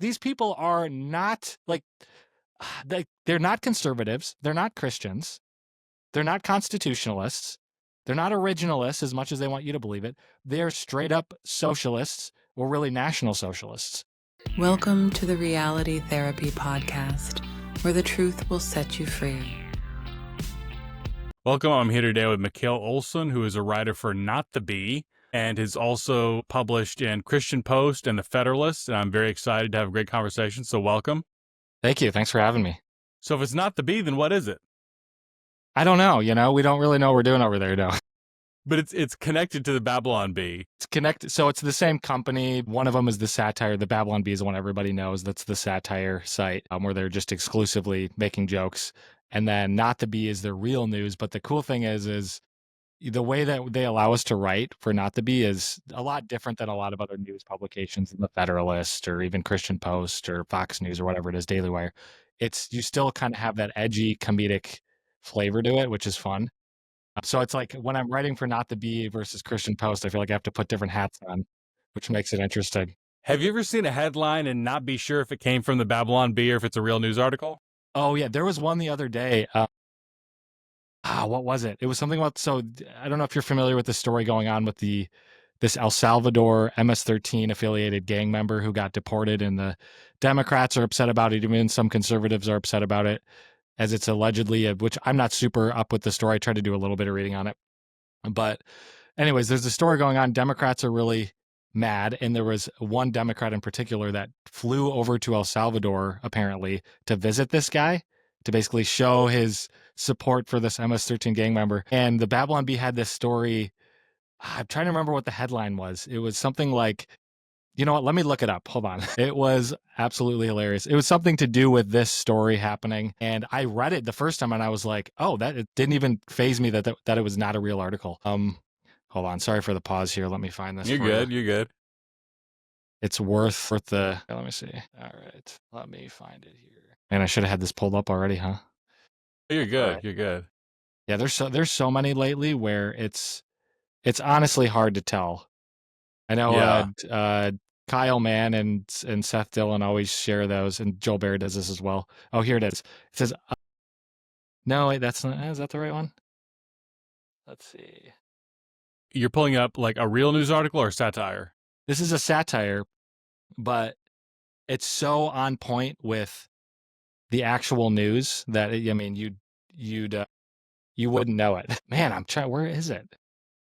these people are not like, they're not conservatives. They're not Christians. They're not constitutionalists. They're not originalists as much as they want you to believe it. They're straight up socialists, or really national socialists. Welcome to the Reality Therapy Podcast, where the truth will set you free. Welcome. I'm here today with Mikale Olson, who is a writer for Not the Bee and is also published in Christian Post and the Federalist. And I'm very excited to have a great conversation. So welcome. Thank you. Thanks for having me. So if it's not the Bee, then what is it? I don't know. We don't really know what we're doing over there, no. But it's connected to the Babylon Bee. It's connected. So it's the same company. One of them is the satire. The Babylon Bee is the one everybody knows. That's the satire site where they're just exclusively making jokes. And then Not the Bee is their real news. But the cool thing is the way that they allow us to write for Not the Bee is a lot different than a lot of other news publications, the Federalist or even Christian Post or Fox News or whatever it is, Daily Wire. You still kind of have that edgy comedic flavor to it, which is fun. So it's like when I'm writing for Not the Bee versus Christian Post, I feel like I have to put different hats on, which makes it interesting. Have you ever seen a headline and not be sure if it came from the Babylon Bee or if it's a real news article? Oh, yeah. There was one the other day. What was it? It was something about, so I don't know if you're familiar with the story going on with this El Salvador MS-13 affiliated gang member who got deported, and the Democrats are upset about it. Even some conservatives are upset about it, as it's allegedly, which I'm not super up with the story. I tried to do a little bit of reading on it. But anyways, there's a story going on. Democrats are really mad. And there was one Democrat in particular that flew over to El Salvador, apparently, to visit this guy, to basically show his support for this MS-13 gang member. And the Babylon Bee had this story. I'm trying to remember what the headline was. It was something like, you know what? Let me look it up. Hold on. It was absolutely hilarious. It was something to do with this story happening. And I read it the first time and I was like, oh, it didn't even faze me that it was not a real article. Hold on. Sorry for the pause here. Let me find this. You're good. It's worth the, let me see. All right. Let me find it here. Man, I should have had this pulled up already, huh? You're good. Right. You're good. Yeah, there's so many lately where it's honestly hard to tell. I know Kyle Mann and Seth Dillon always share those, and Joel Barry does this as well. Oh, here it is. It says, no, wait, that's not, is that the right one? Let's see. You're pulling up like a real news article or satire? This is a satire, but it's so on point with the actual news that, I mean, you wouldn't know it. Man, I'm trying, where is it?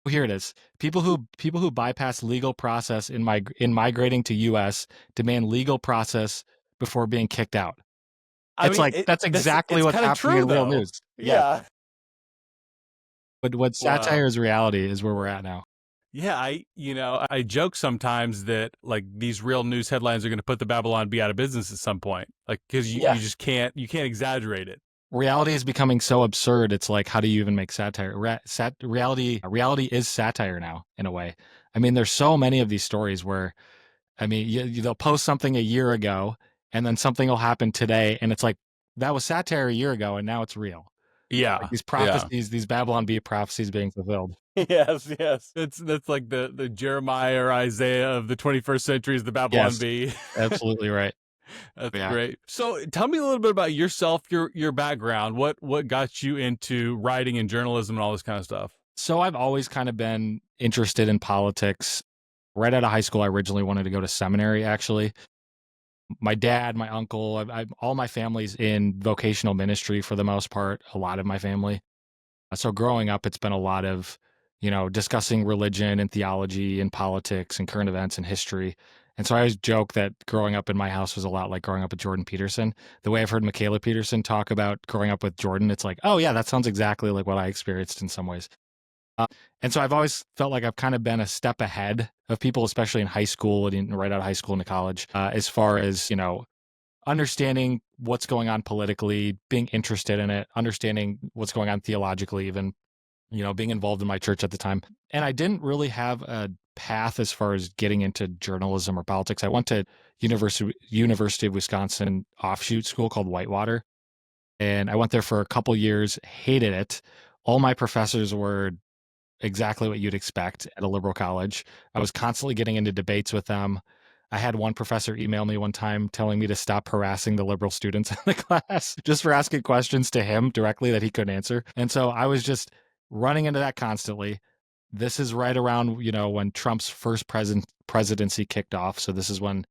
Here it is. People who bypass legal process in migrating to U.S. demand legal process before being kicked out. That's exactly what's happening in real news. Yeah. But what satire is reality is where we're at now. Yeah, I joke sometimes that like these real news headlines are going to put the Babylon Bee out of business at some point, like because you just can't exaggerate it. Reality is becoming so absurd. It's like, how do you even make satire? Reality is satire now, in a way. I mean, there's so many of these stories where, I mean, they'll post something a year ago, and then something will happen today, and it's like, that was satire a year ago, and now it's real. Yeah, like these prophecies, these Babylon Bee prophecies being fulfilled. Yes. That's like the Jeremiah or Isaiah of the 21st century is the Babylon Bee. Absolutely right. That's great. So tell me a little bit about yourself, your background. What got you into writing and journalism and all this kind of stuff? So I've always kind of been interested in politics. Right out of high school, I originally wanted to go to seminary, actually. My dad, my uncle, all my family's in vocational ministry for the most part, a lot of my family. So growing up, it's been a lot of, discussing religion and theology and politics and current events and history. And so I always joke that growing up in my house was a lot like growing up with Jordan Peterson. The way I've heard Mikale Peterson talk about growing up with Jordan, it's like, oh yeah, that sounds exactly like what I experienced in some ways. And so I've always felt like I've kind of been a step ahead of people, especially in high school and right out of high school into college, as far as, understanding what's going on politically, being interested in it, understanding what's going on theologically, even, being involved in my church at the time. And I didn't really have a path as far as getting into journalism or politics. I went to University of Wisconsin offshoot school called Whitewater. And I went there for a couple years, hated it. All my professors were exactly what you'd expect at a liberal college. I was constantly getting into debates with them. I had one professor email me one time telling me to stop harassing the liberal students in the class just for asking questions to him directly that he couldn't answer. And so I was just running into that constantly. This is right around, when Trump's first presidency kicked off. So this is when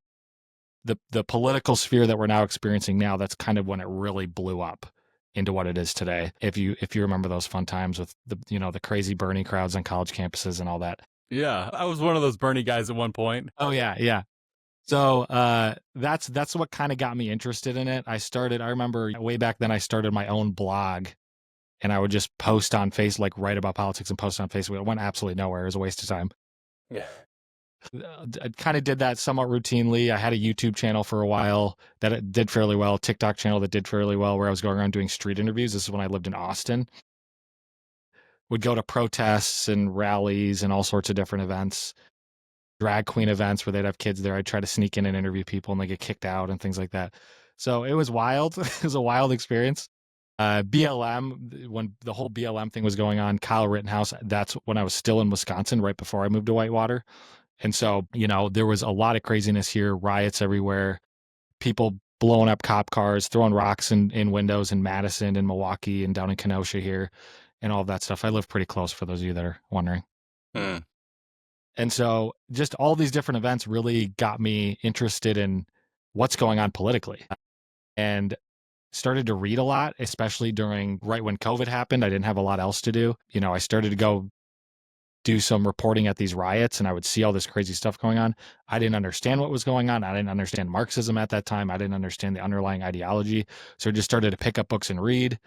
the political sphere that we're now experiencing now, that's kind of when it really blew up into what it is today. If you remember those fun times with the crazy Bernie crowds on college campuses and all that. Yeah, I was one of those Bernie guys at one point. Oh yeah, yeah. So that's what kind of got me interested in it. I remember way back then I started my own blog, and I would just post on Facebook, like write about politics and post on Facebook. It went absolutely nowhere. It was a waste of time. Yeah. I kind of did that somewhat routinely. I had a YouTube channel for a while that it did fairly well, TikTok channel that did fairly well, where I was going around doing street interviews. This is when I lived in Austin. Would go to protests and rallies and all sorts of different events, drag queen events where they'd have kids there. I'd try to sneak in and interview people and they get kicked out and things like that. So it was wild. It was a wild experience. BLM, when the whole BLM thing was going on, Kyle Rittenhouse, that's when I was still in Wisconsin right before I moved to Whitewater. And so, there was a lot of craziness here, riots everywhere, people blowing up cop cars, throwing rocks in windows in Madison and Milwaukee and down in Kenosha here and all of that stuff. I live pretty close, for those of you that are wondering. And so just all these different events really got me interested in what's going on politically, and started to read a lot, especially right when COVID happened. I didn't have a lot else to do. I started to go do some reporting at these riots, and I would see all this crazy stuff going on. I didn't understand what was going on. I didn't understand Marxism at that time. I didn't understand the underlying ideology. So I just started to pick up books and read.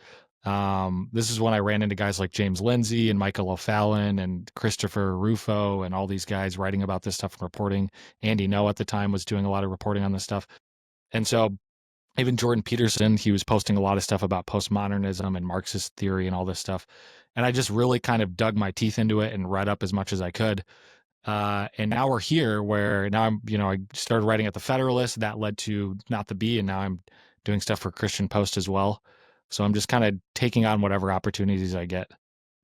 This is when I ran into guys like James Lindsay and Mikale Olson and Christopher Rufo and all these guys writing about this stuff and reporting. Andy Ngo at the time was doing a lot of reporting on this stuff. And so even Jordan Peterson, he was posting a lot of stuff about postmodernism and Marxist theory and all this stuff. And I just really kind of dug my teeth into it and read up as much as I could. And now we're here where now I started writing at the Federalist. That led to Not the Bee, and now I'm doing stuff for Christian Post as well. So I'm just kind of taking on whatever opportunities I get.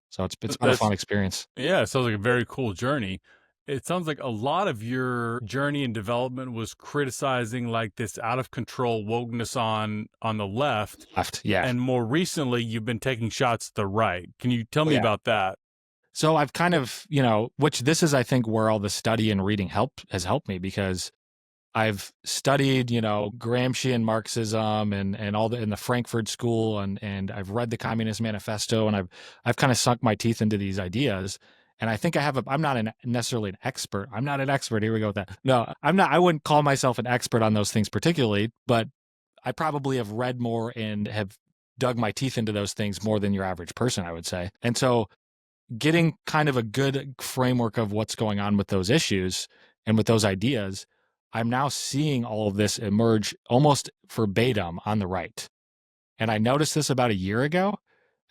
So it's been a fun experience. Yeah, it sounds like a very cool journey. It sounds like a lot of your journey and development was criticizing like this out of control wokeness on the left. Yeah. And more recently, you've been taking shots to the right. Can you tell me about that? So I've kind of, which this is, I think, where all the study and reading has helped me, because I've studied, Gramsci and Marxism and all in the Frankfurt School, and I've read the Communist Manifesto, and I've kind of sunk my teeth into these ideas. And I think I'm not necessarily an expert. I'm not an expert. Here we go with that. No, I'm not. I wouldn't call myself an expert on those things particularly, but I probably have read more and have dug my teeth into those things more than your average person, I would say. And so getting kind of a good framework of what's going on with those issues and with those ideas, I'm now seeing all of this emerge almost verbatim on the right. And I noticed this about a year ago.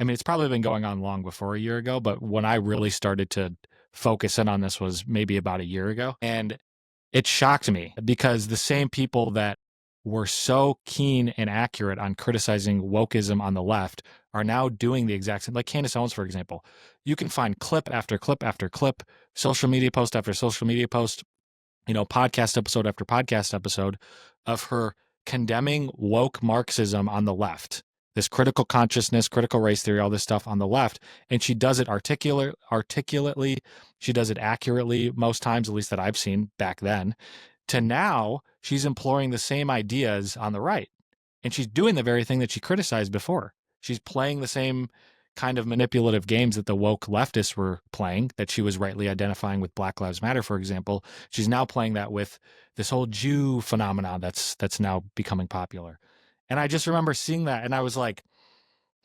I mean, it's probably been going on long before a year ago, but when I really started to focus in on this was maybe about a year ago. And it shocked me, because the same people that were so keen and accurate on criticizing wokeism on the left are now doing the exact same. Like Candace Owens, for example. You can find clip after clip after clip, social media post after social media post, podcast episode after podcast episode of her condemning woke Marxism on the left. This critical consciousness, critical race theory, all this stuff on the left. And she does it articulately. She does it accurately most times, at least that I've seen back then. To now, she's employing the same ideas on the right. And she's doing the very thing that she criticized before. She's playing the same kind of manipulative games that the woke leftists were playing, that she was rightly identifying with Black Lives Matter, for example. She's now playing that with this whole Jew phenomenon that's now becoming popular. And I just remember seeing that, and I was like,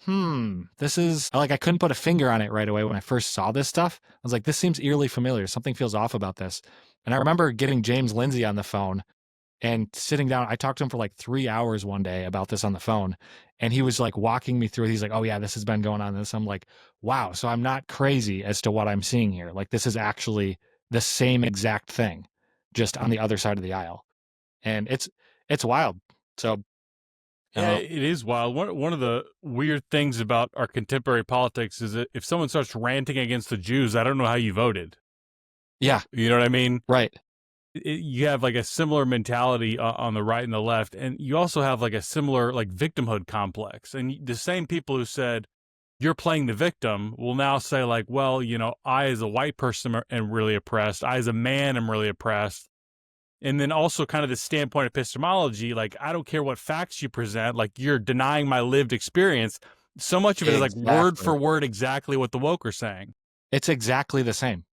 this is like, I couldn't put a finger on it right away when I first saw this stuff. I was like, this seems eerily familiar. Something feels off about this. And I remember getting James Lindsay on the phone and sitting down. I talked to him for like 3 hours one day about this on the phone. And he was like walking me through it. He's like, oh yeah, this has been going on. This. I'm like, wow. So I'm not crazy as to what I'm seeing here. Like, this is actually the same exact thing, just on the other side of the aisle. And it's wild. So yeah, it is wild. One of the weird things about our contemporary politics is that if someone starts ranting against the Jews, I don't know how you voted. Yeah. You know what I mean? Right. you have like a similar mentality on the right and the left, and you also have like a similar like victimhood complex. And the same people who said you're playing the victim will now say like, well, I as a white person am really oppressed. I as a man am really oppressed. And then also kind of the standpoint epistemology, like, I don't care what facts you present, like you're denying my lived experience. So much of it is like word Exactly. for word exactly what the woke are saying. It's exactly the same.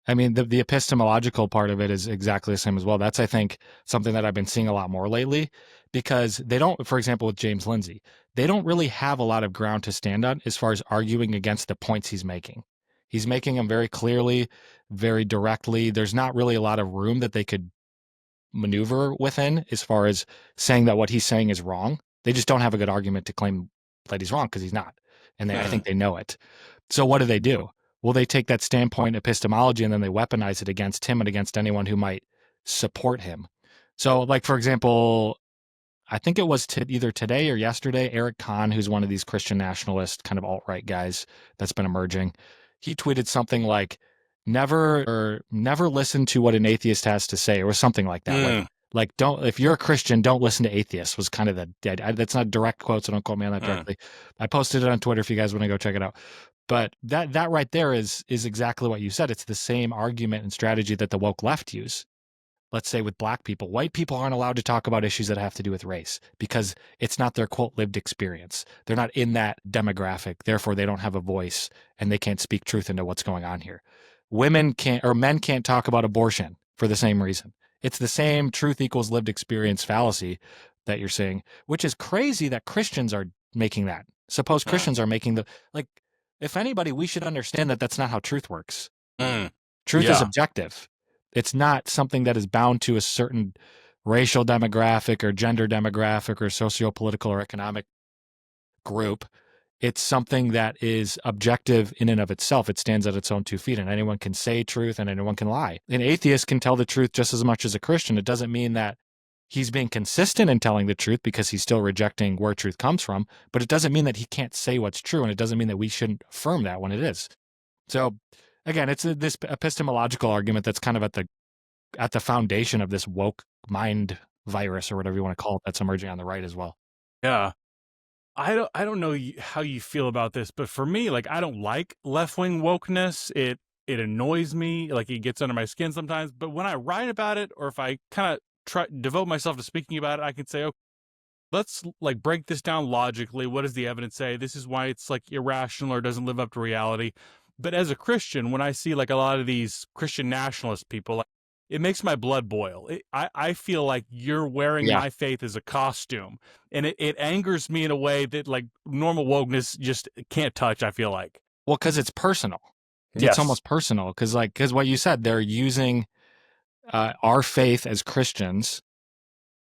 I mean, the epistemological part of it is exactly the same as well. That's, I think, something that I've been seeing a lot more lately, because they don't, for example, with James Lindsay, they don't really have a lot of ground to stand on as far as arguing against the points he's making. He's making them very clearly, very directly. There's not really a lot of room that they could maneuver within as far as saying that what he's saying is wrong. They just don't have a good argument to claim that he's wrong, because he's not. And I think they know it. So what do? Well, they take that standpoint epistemology and then they weaponize it against him and against anyone who might support him. So, like, for example, I think it was either today or yesterday, Eric Kahn, who's one of these Christian nationalist kind of alt-right guys that's been emerging, he tweeted something like, never listen to what an atheist has to say, or something like that. Like, don't, if you're a Christian, don't listen to atheists, was kind of that's not direct quote, so don't quote me on that directly. I posted it on Twitter if you guys want to go check it out. But that right there is exactly what you said. It's the same argument and strategy that the woke left use. Let's say with black people, white people aren't allowed to talk about issues that have to do with race because it's not their quote lived experience. They're not in that demographic. Therefore, they don't have a voice and they can't speak truth into what's going on here. Men can't talk about abortion for the same reason. It's the same truth equals lived experience fallacy that you're saying, which is crazy that Christians are making that. Suppose Christians are making if anybody, we should understand that that's not how truth works. Truth is objective. It's not something that is bound to a certain racial demographic or gender demographic or socio-political or economic group. It's something that is objective in and of itself. It stands on its own 2 feet, and anyone can say truth and anyone can lie. An atheist can tell the truth just as much as a Christian. It doesn't mean that he's being consistent in telling the truth because he's still rejecting where truth comes from, but it doesn't mean that he can't say what's true, and it doesn't mean that we shouldn't affirm that when it is. So again, it's this epistemological argument that's kind of at the foundation of this woke mind virus, or whatever you want to call it, that's emerging on the right as well. Yeah. I don't know how you feel about this, but for me, like, I don't like left-wing wokeness. It annoys me, like it gets under my skin sometimes. But when I write about it, or if I kind of devote myself to speaking about it, I can say, okay, let's like break this down logically. What does the evidence say? This is why it's like irrational or doesn't live up to reality. But as a Christian, when I see like a lot of these Christian nationalist people, like, it makes my blood boil. I feel like you're wearing my faith as a costume, and it angers me in a way that like normal wokeness just can't touch, I feel like. Well, because it's personal. It's almost personal, because what you said, they're using our faith as Christians,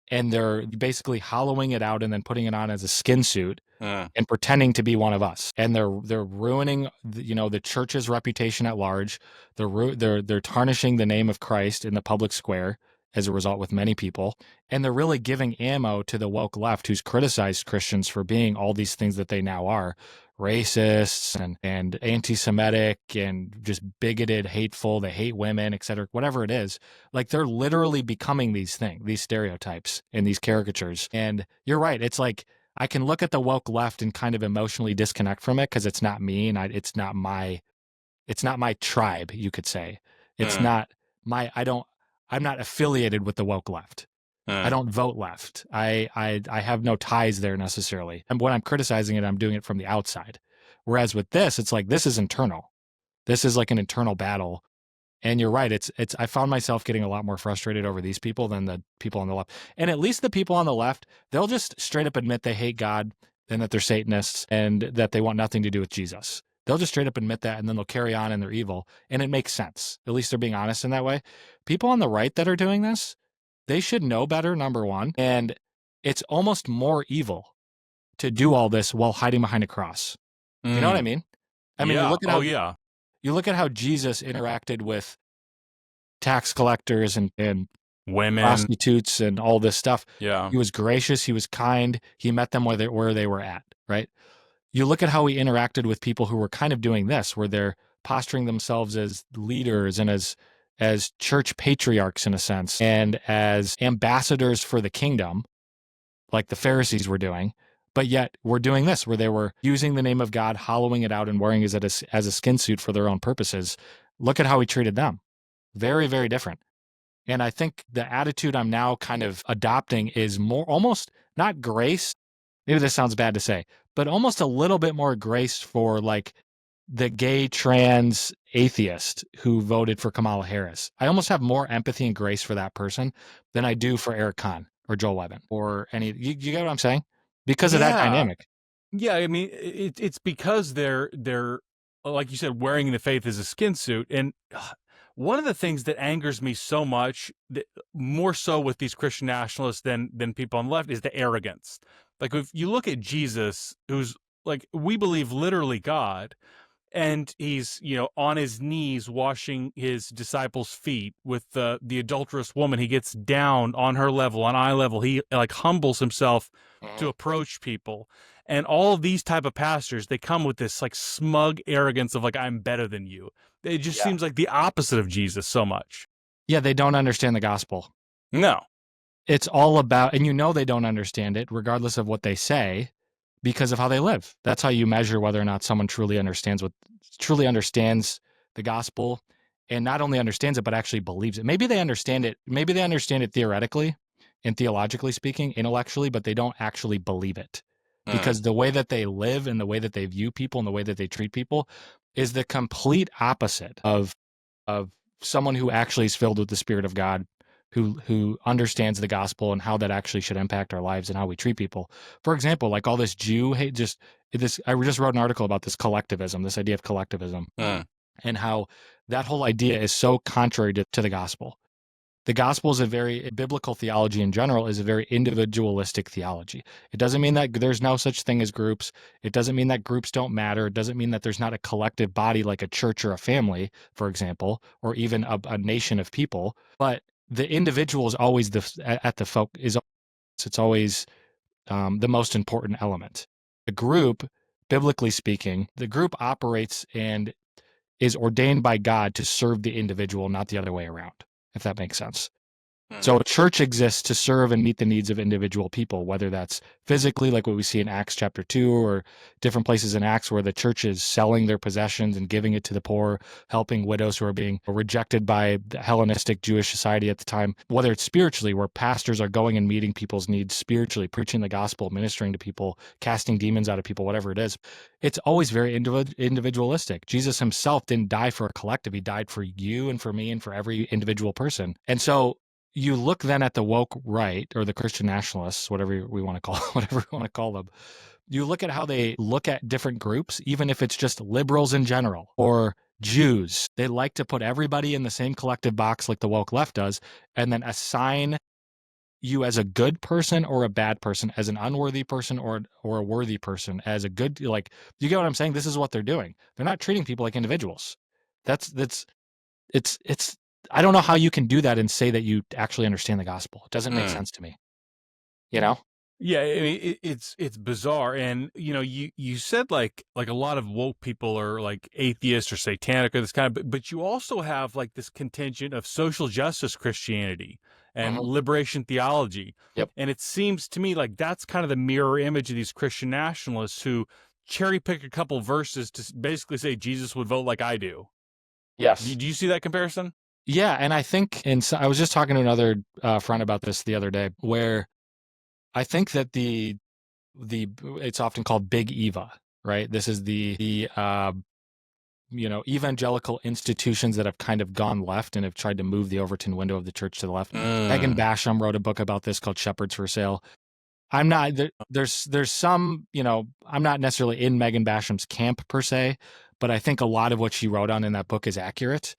and they're basically hollowing it out and then putting it on as a skin suit and pretending to be one of us. And they're ruining the church's reputation at large. They're tarnishing the name of Christ in the public square as a result with many people. And they're really giving ammo to the woke left, who's criticized Christians for being all these things that they now are: racists and anti-Semitic and just bigoted, hateful, they hate women, etc., whatever it is. Like, they're literally becoming these stereotypes and these caricatures. And you're right. It's like, I can look at the woke left and kind of emotionally disconnect from it because it's not me, and it's not my tribe, you could say. It's not I'm not affiliated with the woke left. I don't vote left. I have no ties there necessarily. And when I'm criticizing it, I'm doing it from the outside. Whereas with this, it's like, this is internal. This is like an internal battle. And you're right. I found myself getting a lot more frustrated over these people than the people on the left. And at least the people on the left, they'll just straight up admit they hate God and that they're Satanists and that they want nothing to do with Jesus. They'll just straight up admit that, and then they'll carry on in their evil. And it makes sense. At least they're being honest in that way. People on the right that are doing this, they should know better, number one. And it's almost more evil to do all this while hiding behind a cross. You know what I mean? I mean, you look at how Jesus interacted with tax collectors and women, prostitutes, and all this stuff. Yeah. He was gracious. He was kind. He met them where they were at, right? You look at how he interacted with people who were kind of doing this, where they're posturing themselves as leaders and as as church patriarchs in a sense, and as ambassadors for the kingdom, like the Pharisees were doing. But yet we're doing this, where they were using the name of God, hollowing it out, and wearing it as a skin suit for their own purposes. Look at how he treated them. Very, very different. And I think the attitude I'm now kind of adopting is more almost not grace. Maybe this sounds bad to say, but almost a little bit more grace for like the gay trans atheist who voted for Kamala Harris. I almost have more empathy and grace for that person than I do for Eric Kahn or Joel Webben or any. You get what I'm saying? Because of that dynamic. Yeah, I mean, it's because they're like you said, wearing the faith as a skin suit. And one of the things that angers me so much, more so with these Christian nationalists than people on the left, is the arrogance. Like if you look at Jesus, who's like, we believe literally God, and he's, on his knees washing his disciples' feet with the adulterous woman. He gets down on her level, on eye level. He like humbles himself to approach people. And all of these type of pastors, they come with this like smug arrogance of like, I'm better than you. It just seems like the opposite of Jesus so much. Yeah, they don't understand the gospel. No. It's all about, and they don't understand it, regardless of what they say, because of how they live. That's how you measure whether or not someone truly understands the gospel, and not only understands it, but actually believes it. Maybe they understand it. Maybe they understand it theoretically and theologically speaking, intellectually, but they don't actually believe it. Because the way that they live and the way that they view people and the way that they treat people is the complete opposite of someone who actually is filled with the Spirit of God, who understands the gospel and how that actually should impact our lives and how we treat people. For example, like all this Jew hate, I just wrote an article about this collectivism, this idea of collectivism, and how that whole idea is so contrary to the gospel. The gospel is biblical theology in general is a very individualistic theology. It doesn't mean that there's no such thing as groups. It doesn't mean that groups don't matter. It doesn't mean that there's not a collective body like a church or a family, for example, or even a nation of people. But the individual is always it's always the most important element. The group, biblically speaking, the group operates and is ordained by God to serve the individual, not the other way around, if that makes sense. So a church exists to serve and meet the needs of individual people, whether that's physically, like what we see in Acts chapter 2, or different places in Acts where the church is selling their possessions and giving it to the poor, helping widows who are being rejected by the Hellenistic Jewish society at the time, whether it's spiritually, where pastors are going and meeting people's needs spiritually, preaching the gospel, ministering to people, casting demons out of people, whatever it is. It's always very individualistic. Jesus himself didn't die for a collective. He died for you and for me and for every individual person. And so you look then at the woke right, or the Christian nationalists, whatever we want to call them. You look at how they look at different groups, even if it's just liberals in general or Jews. They like to put everybody in the same collective box like the woke left does, and then assign you as a good person or a bad person, as an unworthy person or a worthy person, as a good, like, you get what I'm saying? This is what they're doing. They're not treating people like individuals. It's I don't know how you can do that and say that you actually understand the gospel. It doesn't make sense to me. Yeah, I mean, it's bizarre. And you said like a lot of woke people are like atheists or satanic or this kind of, but you also have like this contingent of social justice Christianity and liberation theology. Yep. And it seems to me like that's kind of the mirror image of these Christian nationalists who cherry pick a couple verses to basically say Jesus would vote like I do. Yes. Do you see that comparison? Yeah, and I think, I was just talking to another friend about this the other day, where I think that it's often called Big Eva, right? This is the evangelical institutions that have kind of gone left and have tried to move the Overton window of the church to the left. Megan Basham wrote a book about this called Shepherds for Sale. I'm not there's some, I'm not necessarily in Megan Basham's camp per se, but I think a lot of what she wrote on in that book is accurate,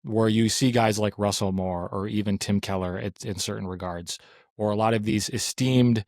where you see guys like Russell Moore or even Tim Keller in certain regards, or a lot of these esteemed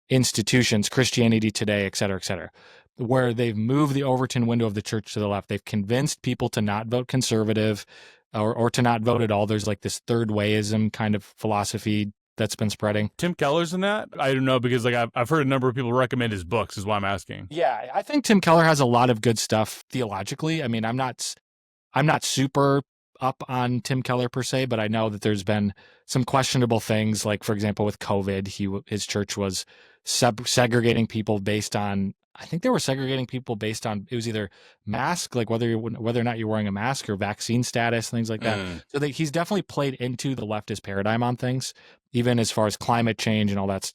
institutions, Christianity Today, et cetera, where they've moved the Overton window of the church to the left. They've convinced people to not vote conservative or to not vote at all. There's like this third wayism kind of philosophy that's been spreading. Tim Keller's in that? I don't know, because like I've heard a number of people recommend his books is why I'm asking. Yeah, I think Tim Keller has a lot of good stuff theologically. I mean, I'm not super up on Tim Keller per se, but I know that there's been some questionable things, like for example with COVID, his church was segregating people based on. I think they were segregating people based on it was either mask, like whether or not you're wearing a mask, or vaccine status, things like that. So he's definitely played into the leftist paradigm on things, even as far as climate change and all that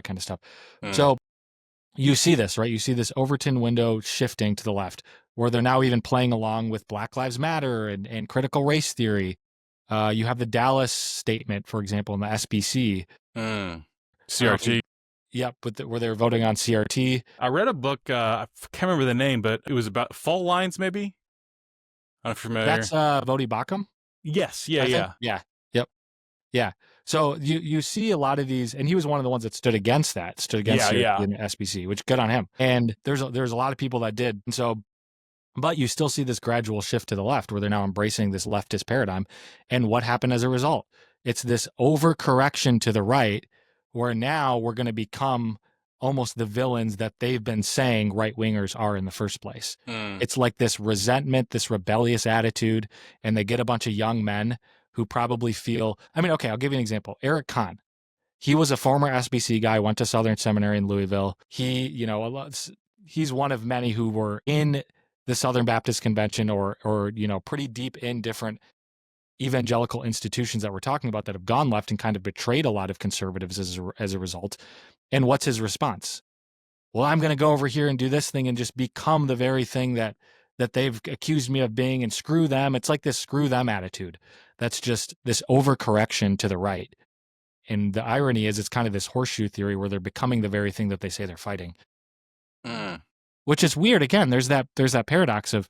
kind of stuff. So you see this, right? You see this Overton window shifting to the left, where they're now even playing along with Black Lives Matter and critical race theory. You have the Dallas statement, for example, in the SBC. CRT. Yep, where they're voting on CRT. I read a book, I can't remember the name, but it was about fault lines, maybe? I'm familiar. That's Vodi Bakum? Yes, yeah. Yep. Yeah. So you see a lot of these, and he was one of the ones that stood against CRT in the SBC, which good on him. And there's a lot of people that did. And so, but you still see this gradual shift to the left where they're now embracing this leftist paradigm. And what happened as a result? It's this overcorrection to the right, where now we're going to become almost the villains that they've been saying right-wingers are in the first place. It's like this resentment, this rebellious attitude, and they get a bunch of young men who probably feel, I mean, okay, I'll give you an example. Eric Kahn, he was a former SBC guy, went to Southern Seminary in Louisville. He's one of many who were in the Southern Baptist Convention or pretty deep in different evangelical institutions that we're talking about that have gone left and kind of betrayed a lot of conservatives as a result. And what's his response? Well, I'm going to go over here and do this thing and just become the very thing that they've accused me of being, and screw them. It's like this screw them attitude. That's just this overcorrection to the right. And the irony is it's kind of this horseshoe theory where they're becoming the very thing that they say they're fighting. Which is weird. Again, there's that paradox of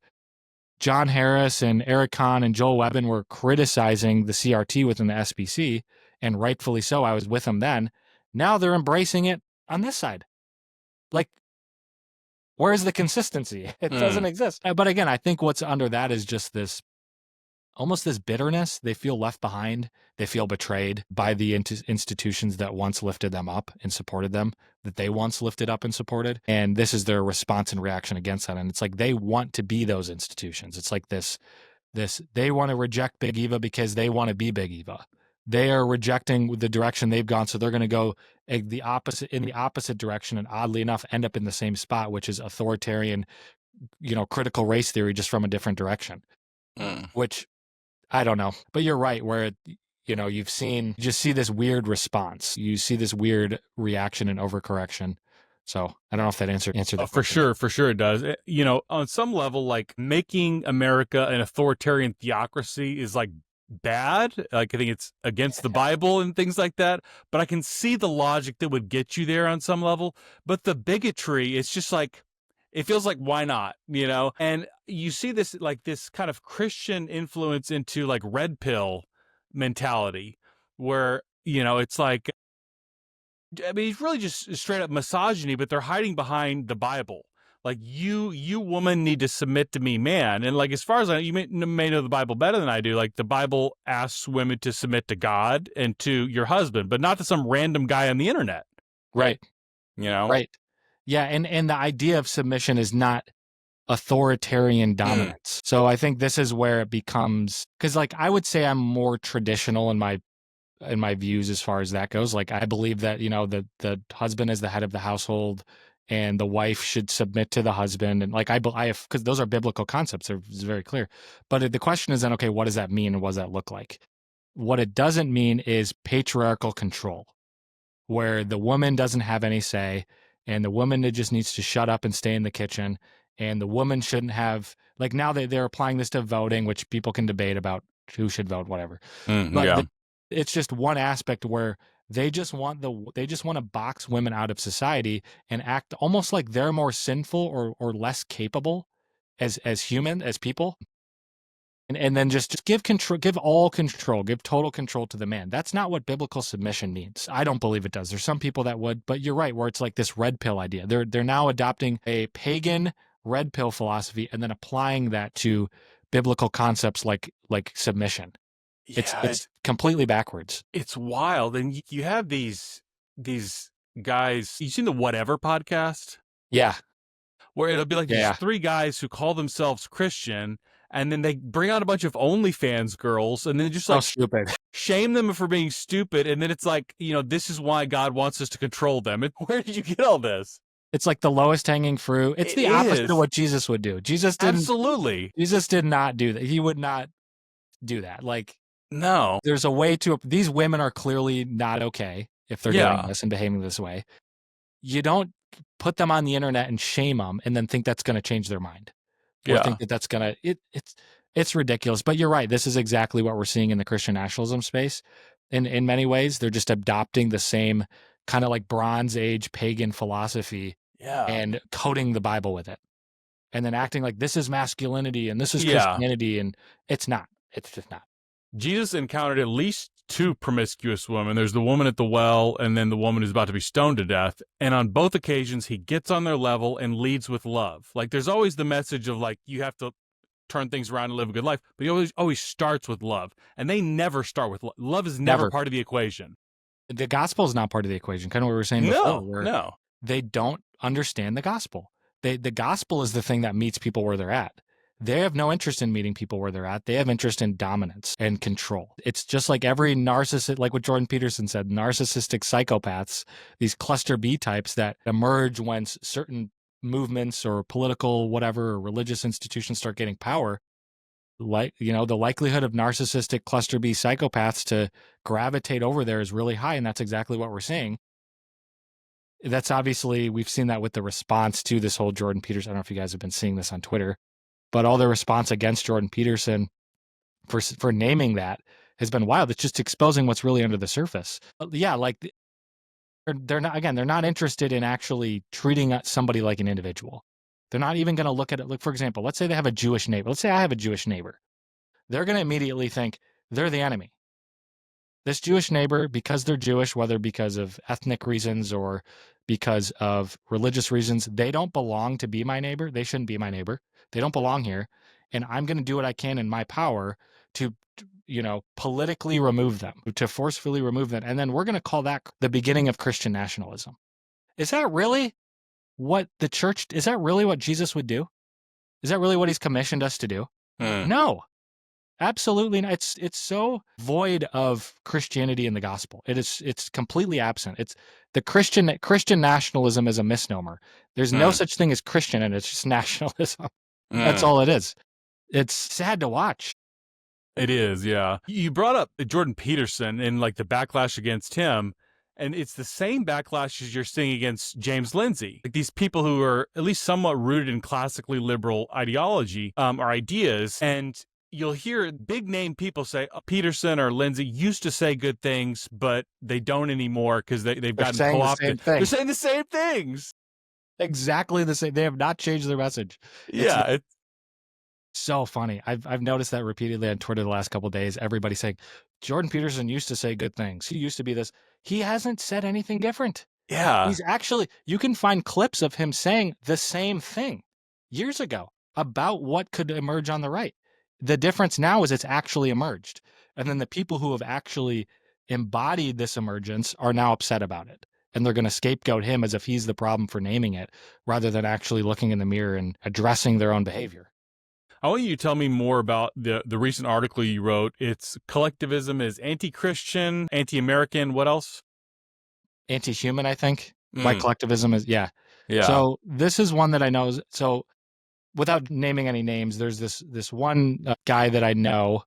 John Harris and Eric Kahn and Joel Webbin were criticizing the CRT within the SBC, and rightfully so. I was with them then. Now they're embracing it on this side. Like, where's the consistency? It doesn't exist. But again, I think what's under that is just almost this bitterness. They feel left behind. They feel betrayed by the institutions that once lifted them up and supported them, that they once lifted up and supported. And this is their response and reaction against that. And it's like they want to be those institutions. It's like this they want to reject Big Eva because they want to be Big Eva. They are rejecting the direction they've gone, so they're going to go in the opposite direction, and oddly enough, end up in the same spot, which is authoritarian, critical race theory, just from a different direction. Which I don't know, but you're right. Where you just see this weird response, you see this weird reaction and overcorrection. So I don't know if that answered that. For sure it does. On some level, like making America an authoritarian theocracy is like bad. Like I think it's against the Bible and things like that. But I can see the logic that would get you there on some level. But the bigotry, it's just like, it feels like, why not? And you see this like this kind of Christian influence into like red pill mentality, where it's like, I mean, it's really just straight up misogyny, but they're hiding behind the Bible. Like, you woman need to submit to me, man. And like, as far as you may know the Bible better than I do. Like, the Bible asks women to submit to God and to your husband, but not to some random guy on the internet. Right. Right. Yeah. And the idea of submission is not authoritarian dominance. So I think this is where it becomes, because like I would say I'm more traditional in my views as far as that goes. Like, I believe that the husband is the head of the household, and the wife should submit to the husband. And like I have, because those are biblical concepts. It's very clear. But the question is then, okay, what does that mean, and what does that look like? What it doesn't mean is patriarchal control, where the woman doesn't have any say, and the woman just needs to shut up and stay in the kitchen. And the woman shouldn't have, like, now they're applying this to voting, which people can debate about who should vote, whatever. But it's just one aspect where they just want to box women out of society and act almost like they're more sinful or less capable as people. And then just give total control to the man. That's not what biblical submission means. I don't believe it does. There's some people that would, but you're right, where it's like this red pill idea. They're now adopting a pagan red pill philosophy and then applying that to biblical concepts like submission. Yeah, it's completely backwards. It's wild. And you have these guys. You seen the Whatever podcast? Yeah. Where it'll be like these three guys who call themselves Christian, and then they bring out a bunch of OnlyFans girls, and then just So like stupid. shame them for being stupid, and then it's like, this is why God wants us to control them. And where did you get all this? It's like the lowest hanging fruit. It's It the opposite is. of what Jesus would do. Jesus Absolutely. did not do that. He would not do that. Like, No. there's a way to, these women are clearly not okay if they're doing this and behaving this way. You don't put them on the internet and shame them and then think that's going to change their mind. Or think that that's going to, it's ridiculous. But you're right. This is exactly what we're seeing in the Christian nationalism space. In many ways, they're just adopting the same kind of like Bronze Age pagan philosophy and coding the Bible with it. And then acting like this is masculinity and this is Christianity. And it's not. It's just not. Jesus encountered at least 2 promiscuous women. There's the woman at the well and then the woman who's about to be stoned to death. And on both occasions, he gets on their level and leads with love. Like, there's always the message of like, you have to turn things around and live a good life, but he always starts with love. And they never start with love. Love is never part of the equation. The gospel is not part of the equation. Kind of what we were saying before. No. They don't understand the gospel. The gospel is the thing that meets people where they're at. They have no interest in meeting people where they're at. They have interest in dominance and control. It's just like every narcissist, like what Jordan Peterson said, narcissistic psychopaths, these cluster B types that emerge when certain movements or political whatever or religious institutions start getting power. Like, the likelihood of narcissistic cluster B psychopaths to gravitate over there is really high. And that's exactly what we're seeing. That's obviously, we've seen that with the response to this whole Jordan Peterson. I don't know if you guys have been seeing this on Twitter, but all the response against Jordan Peterson for naming that has been wild. It's just exposing what's really under the surface. Yeah, like they're not interested in actually treating somebody like an individual. They're not even going to look at it. Like, for example, let's say they have a Jewish neighbor. Let's say I have a Jewish neighbor. They're going to immediately think they're the enemy. This Jewish neighbor, because they're Jewish, whether because of ethnic reasons or because of religious reasons, they don't belong to be my neighbor. They shouldn't be my neighbor. They don't belong here. And I'm going to do what I can in my power to, politically remove them, to forcefully remove them. And then we're going to call that the beginning of Christian nationalism. Is that really what the church, is that really what Jesus would do? Is that really what he's commissioned us to do? No. Absolutely not. It's so void of Christianity in the gospel. It's completely absent. It's the Christian nationalism is a misnomer. There's no such thing as Christian, and it's just nationalism. That's all it is. It's sad to watch. It is, yeah. You brought up Jordan Peterson and like the backlash against him, and it's the same backlash as you're seeing against James Lindsay. Like, these people who are at least somewhat rooted in classically liberal ideology or ideas, and you'll hear big name people say Peterson or Lindsay used to say good things, but they don't anymore because they've gotten co-opted. They're saying the same things. Exactly the same. They have not changed their message. It's so funny. I've noticed that repeatedly on Twitter the last couple of days. Everybody saying Jordan Peterson used to say good things. He used to be this. He hasn't said anything different. Yeah. He's actually, you can find clips of him saying the same thing years ago about what could emerge on the right. The difference now is it's actually emerged. And then the people who have actually embodied this emergence are now upset about it. And they're going to scapegoat him as if he's the problem for naming it, rather than actually looking in the mirror and addressing their own behavior. I want you to tell me more about the recent article you wrote. It's collectivism is anti-Christian, anti-American. What else? Anti-human, I think. Why collectivism is, yeah. Yeah. So this is one that I know. So without naming any names, there's this one guy that I know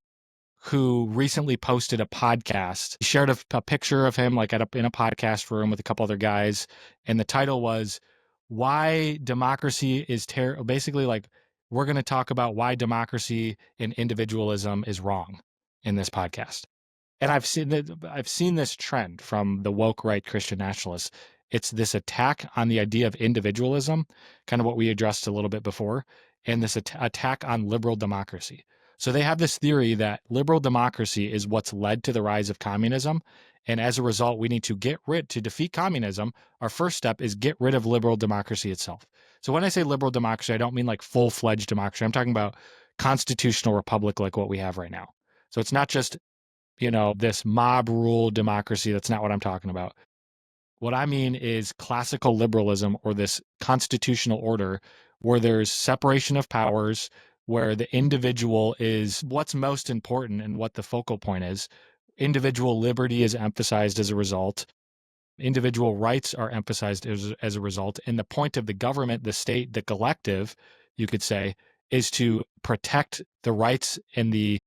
who recently posted a podcast. He shared a picture of him like in a podcast room with a couple other guys, and the title was "Why Democracy is Terrible." Basically, like, we're going to talk about why democracy and individualism is wrong in this podcast. And I've seen this trend from the woke right Christian nationalists. It's this attack on the idea of individualism, kind of what we addressed a little bit before, and this attack on liberal democracy. So they have this theory that liberal democracy is what's led to the rise of communism. And as a result, we need to to defeat communism. Our first step is get rid of liberal democracy itself. So when I say liberal democracy, I don't mean like full-fledged democracy. I'm talking about constitutional republic like what we have right now. So it's not just, this mob rule democracy. That's not what I'm talking about. What I mean is classical liberalism, or this constitutional order where there's separation of powers, where the individual is what's most important and what the focal point is. Individual liberty is emphasized as a result. Individual rights are emphasized as a result. And the point of the government, the state, the collective, you could say, is to protect the rights and the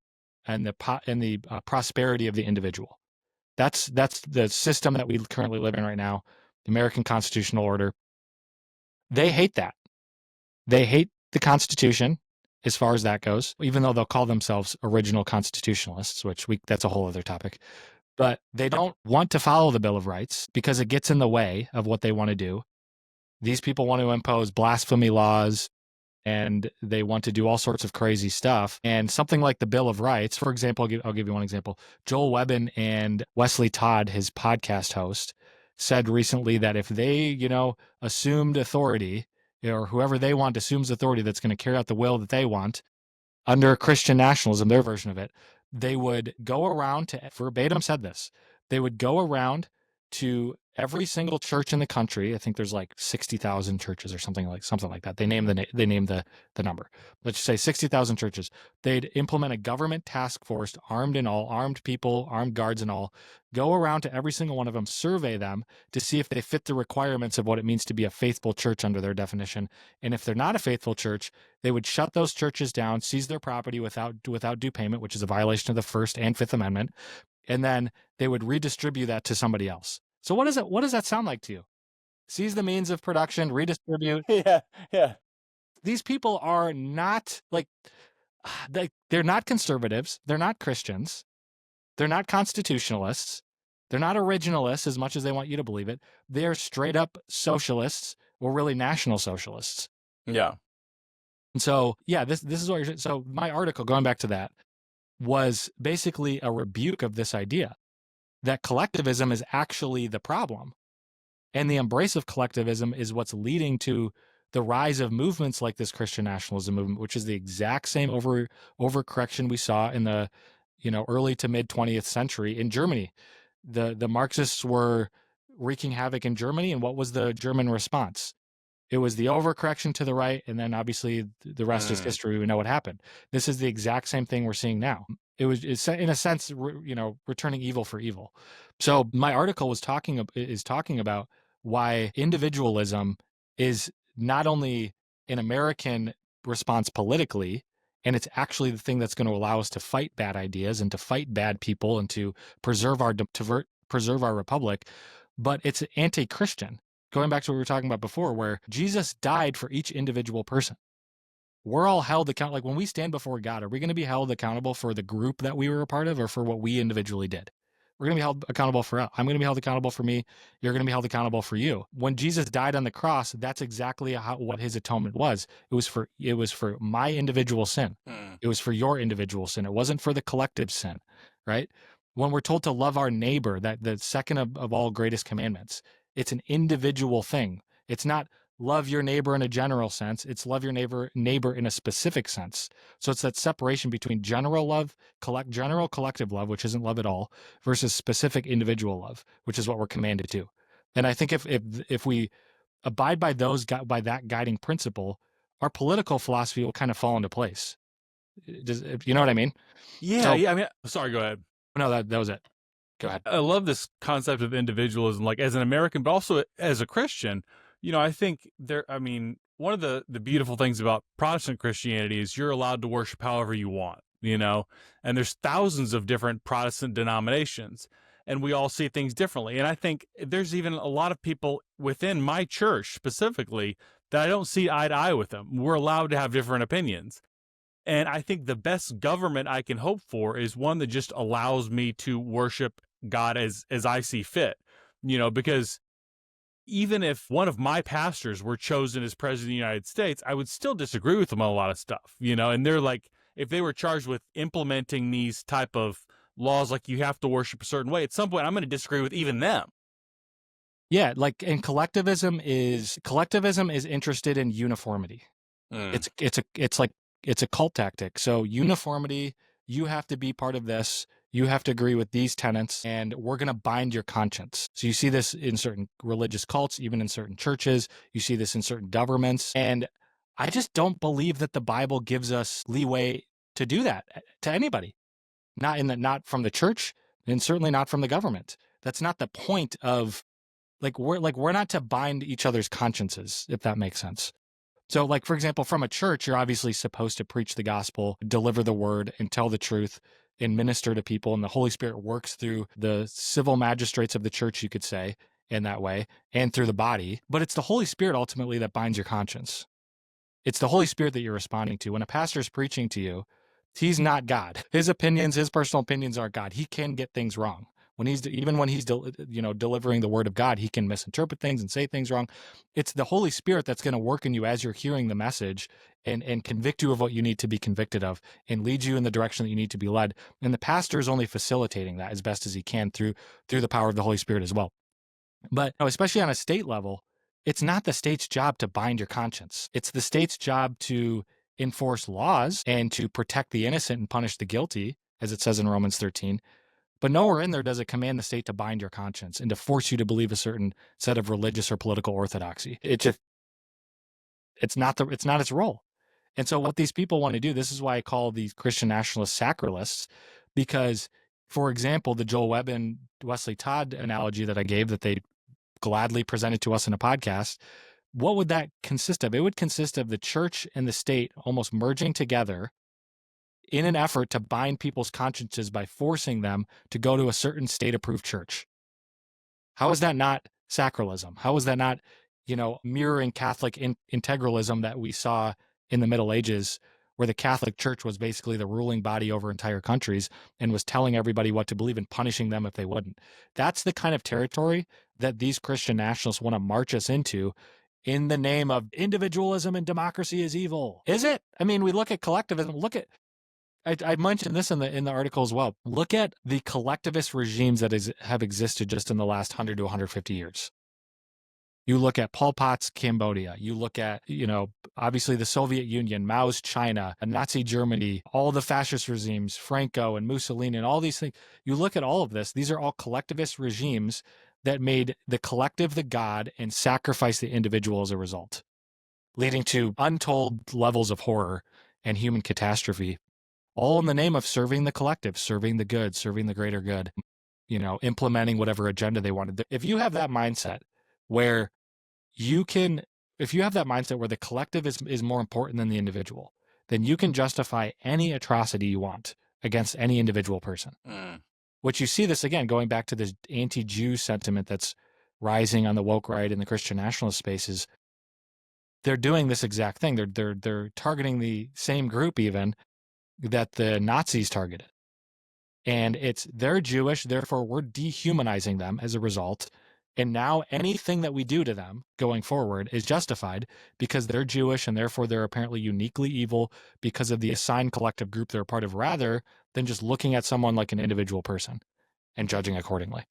prosperity of the individual. That's the system that we currently live in right now, the American constitutional order. They hate that. They hate the Constitution as far as that goes, even though they'll call themselves original constitutionalists, which that's a whole other topic. But they don't want to follow the Bill of Rights because it gets in the way of what they want to do. These people want to impose blasphemy laws, and they want to do all sorts of crazy stuff. And something like the Bill of Rights, for example, I'll give you one example. Joel Webbin and Wesley Todd, his podcast host, said recently that if they, assumed authority, or whoever they want assumes authority that's going to carry out the will that they want, under Christian nationalism, their version of it, they would go around to, verbatim said this, they would go around to every single church in the country. I think there's like 60,000 churches or something like that. They name the number. Let's just say 60,000 churches. They'd implement a government task force, armed people, armed guards and all, go around to every single one of them, survey them to see if they fit the requirements of what it means to be a faithful church under their definition. And if they're not a faithful church, they would shut those churches down, seize their property without due payment, which is a violation of the First and Fifth Amendment. And then they would redistribute that to somebody else. So what does that sound like to you? Seize the means of production, redistribute. Yeah. These people are not they're not conservatives. They're not Christians. They're not constitutionalists. They're not originalists as much as they want you to believe it. They're straight up socialists, or really national socialists. Yeah. And so, yeah, this is what you're. So my article, going back to that, was basically a rebuke of this idea that collectivism is actually the problem. And the embrace of collectivism is what's leading to the rise of movements like this Christian nationalism movement, which is the exact same overcorrection we saw in the early to mid 20th century in Germany. The Marxists were wreaking havoc in Germany, and what was the German response? It was the overcorrection to the right, and then obviously the rest is history. We know what happened. This is the exact same thing we're seeing now. It's in a sense, returning evil for evil. So my article is talking about why individualism is not only an American response politically, and it's actually the thing that's going to allow us to fight bad ideas and to fight bad people and to preserve our republic, but it's anti-Christian. Going back to what we were talking about before, where Jesus died for each individual person. We're all held accountable. Like when we stand before God, are we going to be held accountable for the group that we were a part of, or for what we individually did? We're going to be held accountable for us. I'm going to be held accountable for me. You're going to be held accountable for you. When Jesus died on the cross, that's exactly what his atonement was. It was for my individual sin. It was for your individual sin. It wasn't for the collective sin, right? When we're told to love our neighbor, that the second of all greatest commandments, it's an individual thing. It's not love your neighbor in a general sense. It's love your neighbor in a specific sense. So it's that separation between general love, general collective love, which isn't love at all, versus specific individual love, which is what we're commanded to. And I think if we abide by that guiding principle, our political philosophy will kind of fall into place. You know what I mean? Yeah. I mean, sorry, go ahead. No, that was it. Go ahead. I love this concept of individualism, like as an American, but also as a Christian. I think one of the beautiful things about Protestant Christianity is you're allowed to worship however you want, and there's thousands of different Protestant denominations, and we all see things differently. And I think there's even a lot of people within my church specifically that I don't see eye to eye with them. We're allowed to have different opinions. And I think the best government I can hope for is one that just allows me to worship God as I see fit, because even if one of my pastors were chosen as president of the United States, I would still disagree with them on a lot of stuff, and they're like, if they were charged with implementing these type of laws, like you have to worship a certain way, at some point I'm going to disagree with even them. Yeah. And collectivism is interested in uniformity. It's a cult tactic. So uniformity, you have to be part of this. You have to agree with these tenets, and we're going to bind your conscience. So you see this in certain religious cults, even in certain churches. You see this in certain governments. And I just don't believe that the Bible gives us leeway to do that to anybody. Not from the church, and certainly not from the government. That's not the point of we're not to bind each other's consciences, if that makes sense. So, like, for example, from a church, you're obviously supposed to preach the gospel, deliver the word, and tell the truth, and minister to people. And the Holy Spirit works through the civil magistrates of the church, you could say, in that way, and through the body. But it's the Holy Spirit ultimately that binds your conscience. It's the Holy Spirit that you're responding to. When a pastor is preaching to you, he's not God. His opinions, his personal opinions are God. He can get things wrong. When he's delivering the word of God, he can misinterpret things and say things wrong. It's the Holy Spirit that's going to work in you as you're hearing the message and convict you of what you need to be convicted of and lead you in the direction that you need to be led. And the pastor is only facilitating that as best as he can through the power of the Holy Spirit as well. But especially on a state level, it's not the state's job to bind your conscience. It's the state's job to enforce laws and to protect the innocent and punish the guilty, as it says in Romans 13. But nowhere in there does it command the state to bind your conscience and to force you to believe a certain set of religious or political orthodoxy. It's not its role. And so what these people want to do, this is why I call these Christian nationalists sacralists, because, for example, the Joel Webb and Wesley Todd analogy that I gave that they gladly presented to us in a podcast, what would that consist of? It would consist of the church and the state almost merging together in an effort to bind people's consciences by forcing them to go to a certain state-approved church. How is that not sacralism? How is that not, mirroring Catholic integralism that we saw in the Middle Ages, where the Catholic Church was basically the ruling body over entire countries and was telling everybody what to believe and punishing them if they wouldn't? That's the kind of territory that these Christian nationalists want to march us into in the name of individualism and democracy is evil. Is it? I mean, we look at collectivism. I mentioned this in the article as well. Look at the collectivist regimes that have existed just in the last 100 to 150 years. You look at Pol Pot's Cambodia. You look at, obviously the Soviet Union, Mao's China, Nazi Germany, all the fascist regimes, Franco and Mussolini and all these things. You look at all of this. These are all collectivist regimes that made the collective the god and sacrificed the individual as a result, leading to untold levels of horror and human catastrophe, all in the name of serving the collective, serving the good, serving the greater good, implementing whatever agenda they wanted. If you have that mindset where the collective is more important than the individual, then you can justify any atrocity you want against any individual person. Which you see this again, going back to this anti-Jew sentiment that's rising on the woke right in the Christian nationalist spaces. They're doing this exact thing. They're targeting the same group even that the Nazis targeted. And they're Jewish, therefore we're dehumanizing them as a result. And now anything that we do to them going forward is justified because they're Jewish and therefore they're apparently uniquely evil because of the assigned collective group they're a part of, rather than just looking at someone like an individual person and judging accordingly.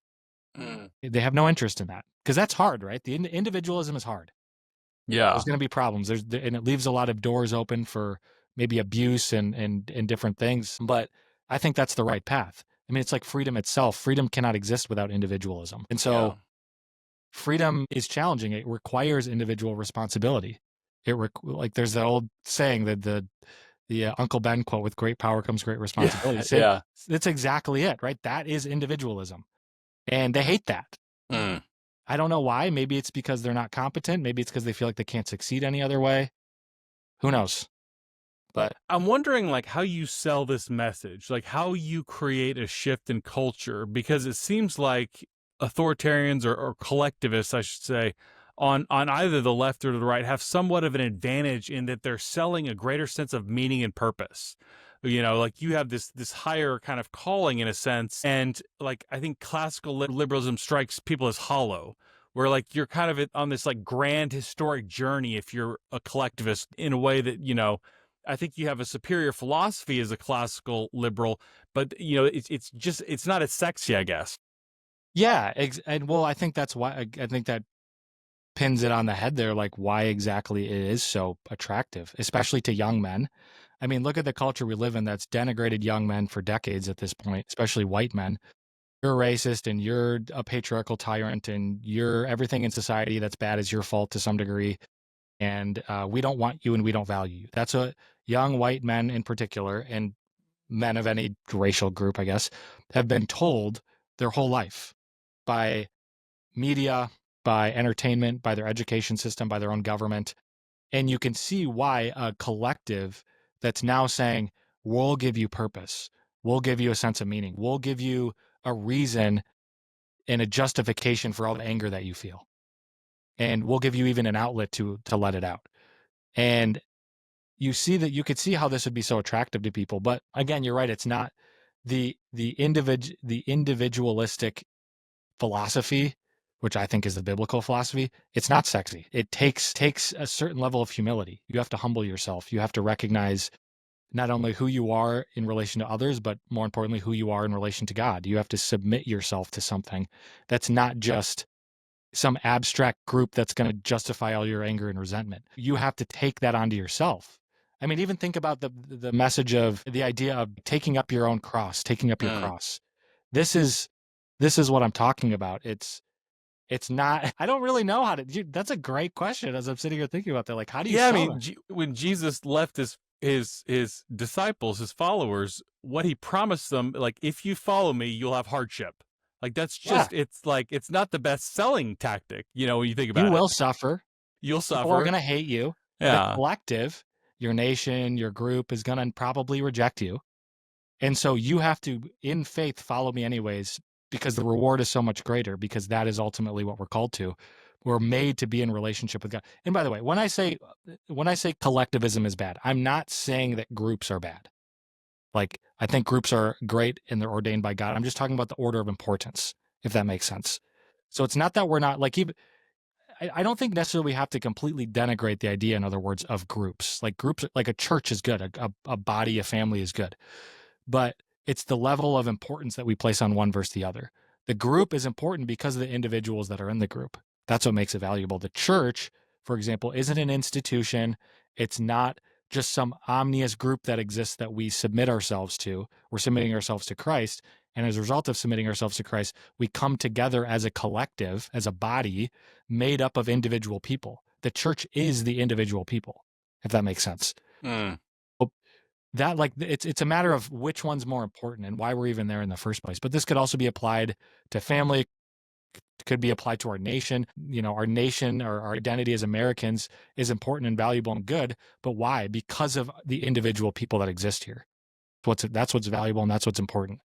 They have no interest in that because that's hard, right? The individualism is hard. Yeah. There's going to be problems. And it leaves a lot of doors open for maybe abuse and different things. But I think that's the right path. I mean, it's like freedom itself. Freedom cannot exist without individualism. And so freedom is challenging. It requires individual responsibility. Like there's that old saying that the Uncle Ben quote, with great power comes great responsibility. Yeah. That's exactly it, right? That is individualism. And they hate that. I don't know why. Maybe it's because they're not competent. Maybe it's because they feel like they can't succeed any other way. Who knows? But I'm wondering how you sell this message, how you create a shift in culture, because it seems like authoritarians or collectivists, I should say, on either the left or the right have somewhat of an advantage in that they're selling a greater sense of meaning and purpose. You have this higher kind of calling in a sense. And I think classical liberalism strikes people as hollow, where you're kind of on this grand historic journey if you're a collectivist, in a way that, I think you have a superior philosophy as a classical liberal, but it's not as sexy, I guess. Yeah. And well, I think that's why I think that pins it on the head there, why exactly it is so attractive, especially to young men. I mean, look at the culture we live in that's denigrated young men for decades at this point, especially white men. You're racist and you're a patriarchal tyrant and you're everything in society that's bad is your fault to some degree. and we don't want you and we don't value you. That's what young white men in particular, and men of any racial group, I guess, have been told their whole life by media, by entertainment, by their education system, by their own government. And you can see why a collective that's now saying, we'll give you purpose, we'll give you a sense of meaning, we'll give you a reason and a justification for all the anger that you feel. And we'll give you even an outlet to let it out. And you could see how this would be so attractive to people. But again, you're right, it's not the individualistic philosophy, which I think is the biblical philosophy. It's not sexy. It takes a certain level of humility. You have to humble yourself. You have to recognize not only who you are in relation to others, but more importantly, who you are in relation to God. You have to submit yourself to something that's not just some abstract group that's going to justify all your anger and resentment. You have to take that onto yourself. I mean, even think about the message of the idea of taking up your own cross, taking up your cross. This is what I'm talking about. It's not, I don't really know how to, that's a great question as I'm sitting here thinking about that. Like, how do you Yeah, I sell mean, that? when Jesus left his disciples, his followers, what he promised them, like, if you follow me, you'll have hardship. Like, that's Yeah, just, it's like, it's not the best selling tactic, when you think you about it. will suffer. You'll People are suffer. going to hate you. The Yeah. collective, your nation, your group is going to probably reject you. And so you have to, in faith, follow me anyways, because the reward is so much greater, because that is ultimately what we're called to. We're made to be in relationship with God. And by the way, when I say collectivism is bad, I'm not saying that groups are bad. Like, I think groups are great and they're ordained by God. I'm just talking about the order of importance, if that makes sense. So it's not that we're not, like, even, I don't think necessarily we have to completely denigrate the idea, in other words, of groups. Like, groups, like a church is good, a body, a family is good. But it's the level of importance that we place on one versus the other. The group is important because of the individuals that are in the group. That's what makes it valuable. The church, for example, isn't an institution. It's not just some omnious group that exists that we submit ourselves to. We're submitting ourselves to Christ. And as a result of submitting ourselves to Christ, we come together as a collective, as a body made up of individual people. The church is the individual people, if that makes sense. That, like, it's a matter of which one's more important and why we're even there in the first place. But this could also be applied to family, could be applied to our nation. Our nation, or our identity as Americans, is important and valuable and good. But why? Because of the individual people that exist here. That's what's valuable, and that's what's important.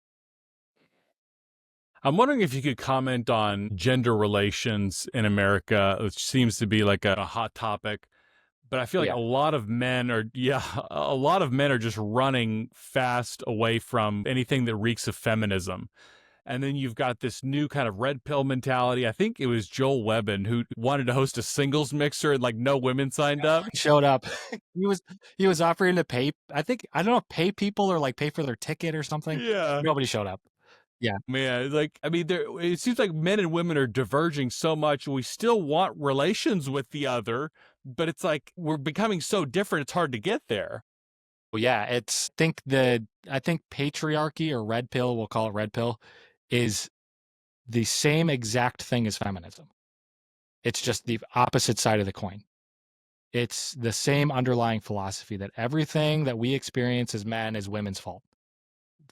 I'm wondering if you could comment on gender relations in America, which seems to be like a hot topic. But I feel like Yeah. a lot of men are just running fast away from anything that reeks of feminism. And then you've got this new kind of red pill mentality. I think it was Joel Webbin who wanted to host a singles mixer, and like no women signed up. He showed up. he was offering to pay, I don't know, pay people or like pay for their ticket or something. Yeah. Nobody showed up. Yeah. Man, like, I mean, it seems like men and women are diverging so much. We still want relations with the other, but it's like we're becoming so different, it's hard to get there. Well, yeah, I think patriarchy, or red pill, we'll call it red pill, is the same exact thing as feminism. It's just the opposite side of the coin. It's the same underlying philosophy that everything that we experience as men is women's fault.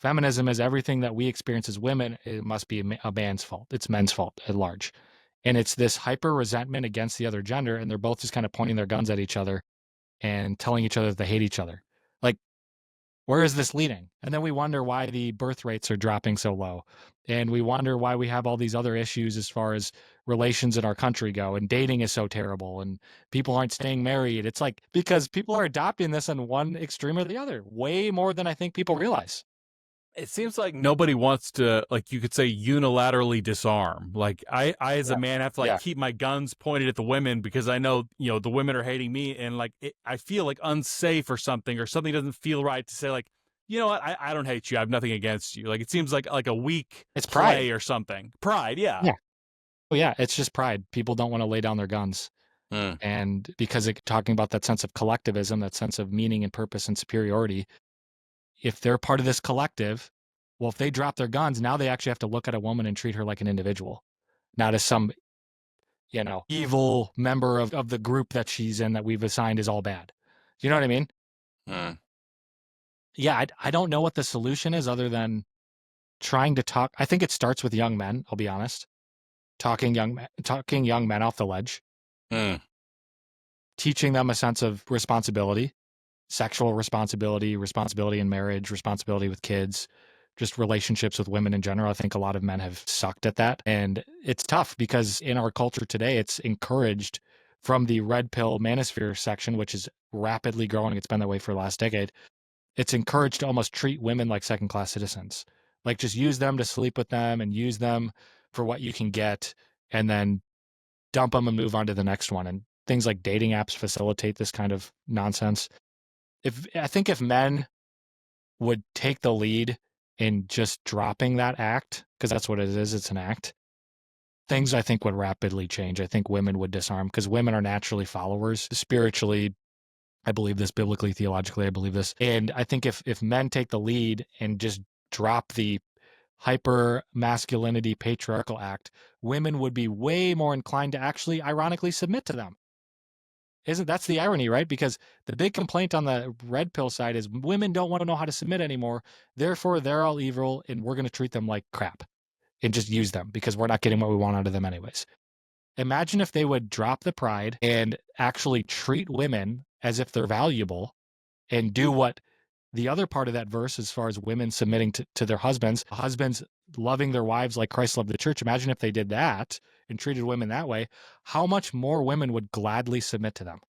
Feminism is everything that we experience as women, it must be a man's fault. It's men's fault at large. And it's this hyper resentment against the other gender, and they're both just kind of pointing their guns at each other and telling each other that they hate each other. Like, where is this leading? And then we wonder why the birth rates are dropping so low. And we wonder why we have all these other issues as far as relations in our country go, and dating is so terrible, and people aren't staying married. It's like, because people are adopting this on one extreme or the other, way more than I think people realize. It seems like nobody wants to, like, you could say, unilaterally disarm. Like, I as a man have to like keep my guns pointed at the women because I know, the women are hating me, and like I feel like unsafe or something doesn't feel right to say, like, you know what, I don't hate you, I have nothing against you. Like, it seems like a weak It's play pride. or something. Pride, yeah. Yeah. Oh yeah, it's just pride. People don't want to lay down their guns. And because talking about that sense of collectivism, that sense of meaning and purpose and superiority, if they're part of this collective, well, if they drop their guns, now they actually have to look at a woman and treat her like an individual, not as some evil member of the group that she's in that we've assigned is all bad. Do you know what I mean? Yeah, I don't know what the solution is other than trying to talk. I think it starts with young men, I'll be honest. Talking young men off the ledge, teaching them a sense of responsibility, sexual responsibility, responsibility in marriage, responsibility with kids, just relationships with women in general. I think a lot of men have sucked at that. And it's tough because in our culture today, it's encouraged from the red pill manosphere section, which is rapidly growing. It's been that way for the last decade. It's encouraged to almost treat women like second-class citizens. Like just use them to sleep with them and use them for what you can get and then dump them and move on to the next one. And things like dating apps facilitate this kind of nonsense. I think if men would take the lead in just dropping that act, because that's what it is, it's an act, things I think would rapidly change. I think women would disarm because women are naturally followers. Spiritually, I believe this. Biblically, theologically, I believe this. And I think if men take the lead and just drop the hyper masculinity patriarchal act, women would be way more inclined to actually ironically submit to them. That's the irony, right? Because the big complaint on the red pill side is women don't want to know how to submit anymore. Therefore, they're all evil and we're going to treat them like crap and just use them because we're not getting what we want out of them anyways. Imagine if they would drop the pride and actually treat women as if they're valuable and do what the other part of that verse, as far as women submitting to their husbands loving their wives like Christ loved the church. Imagine if they did that and treated women that way, how much more women would gladly submit to them.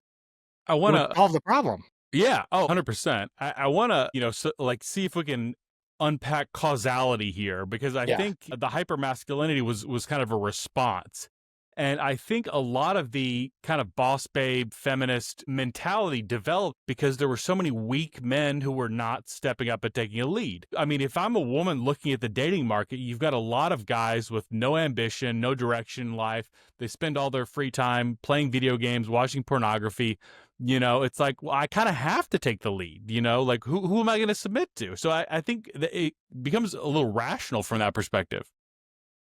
I want to solve the problem. Yeah. Oh, 100%. I want to, see if we can unpack causality here, because I think the hypermasculinity was kind of a response. And I think a lot of the kind of boss babe feminist mentality developed because there were so many weak men who were not stepping up and taking a lead. I mean, if I'm a woman looking at the dating market, you've got a lot of guys with no ambition, no direction in life. They spend all their free time playing video games, watching pornography. It's like, well, I kind of have to take the lead, like who am I going to submit to? So I think that it becomes a little rational from that perspective.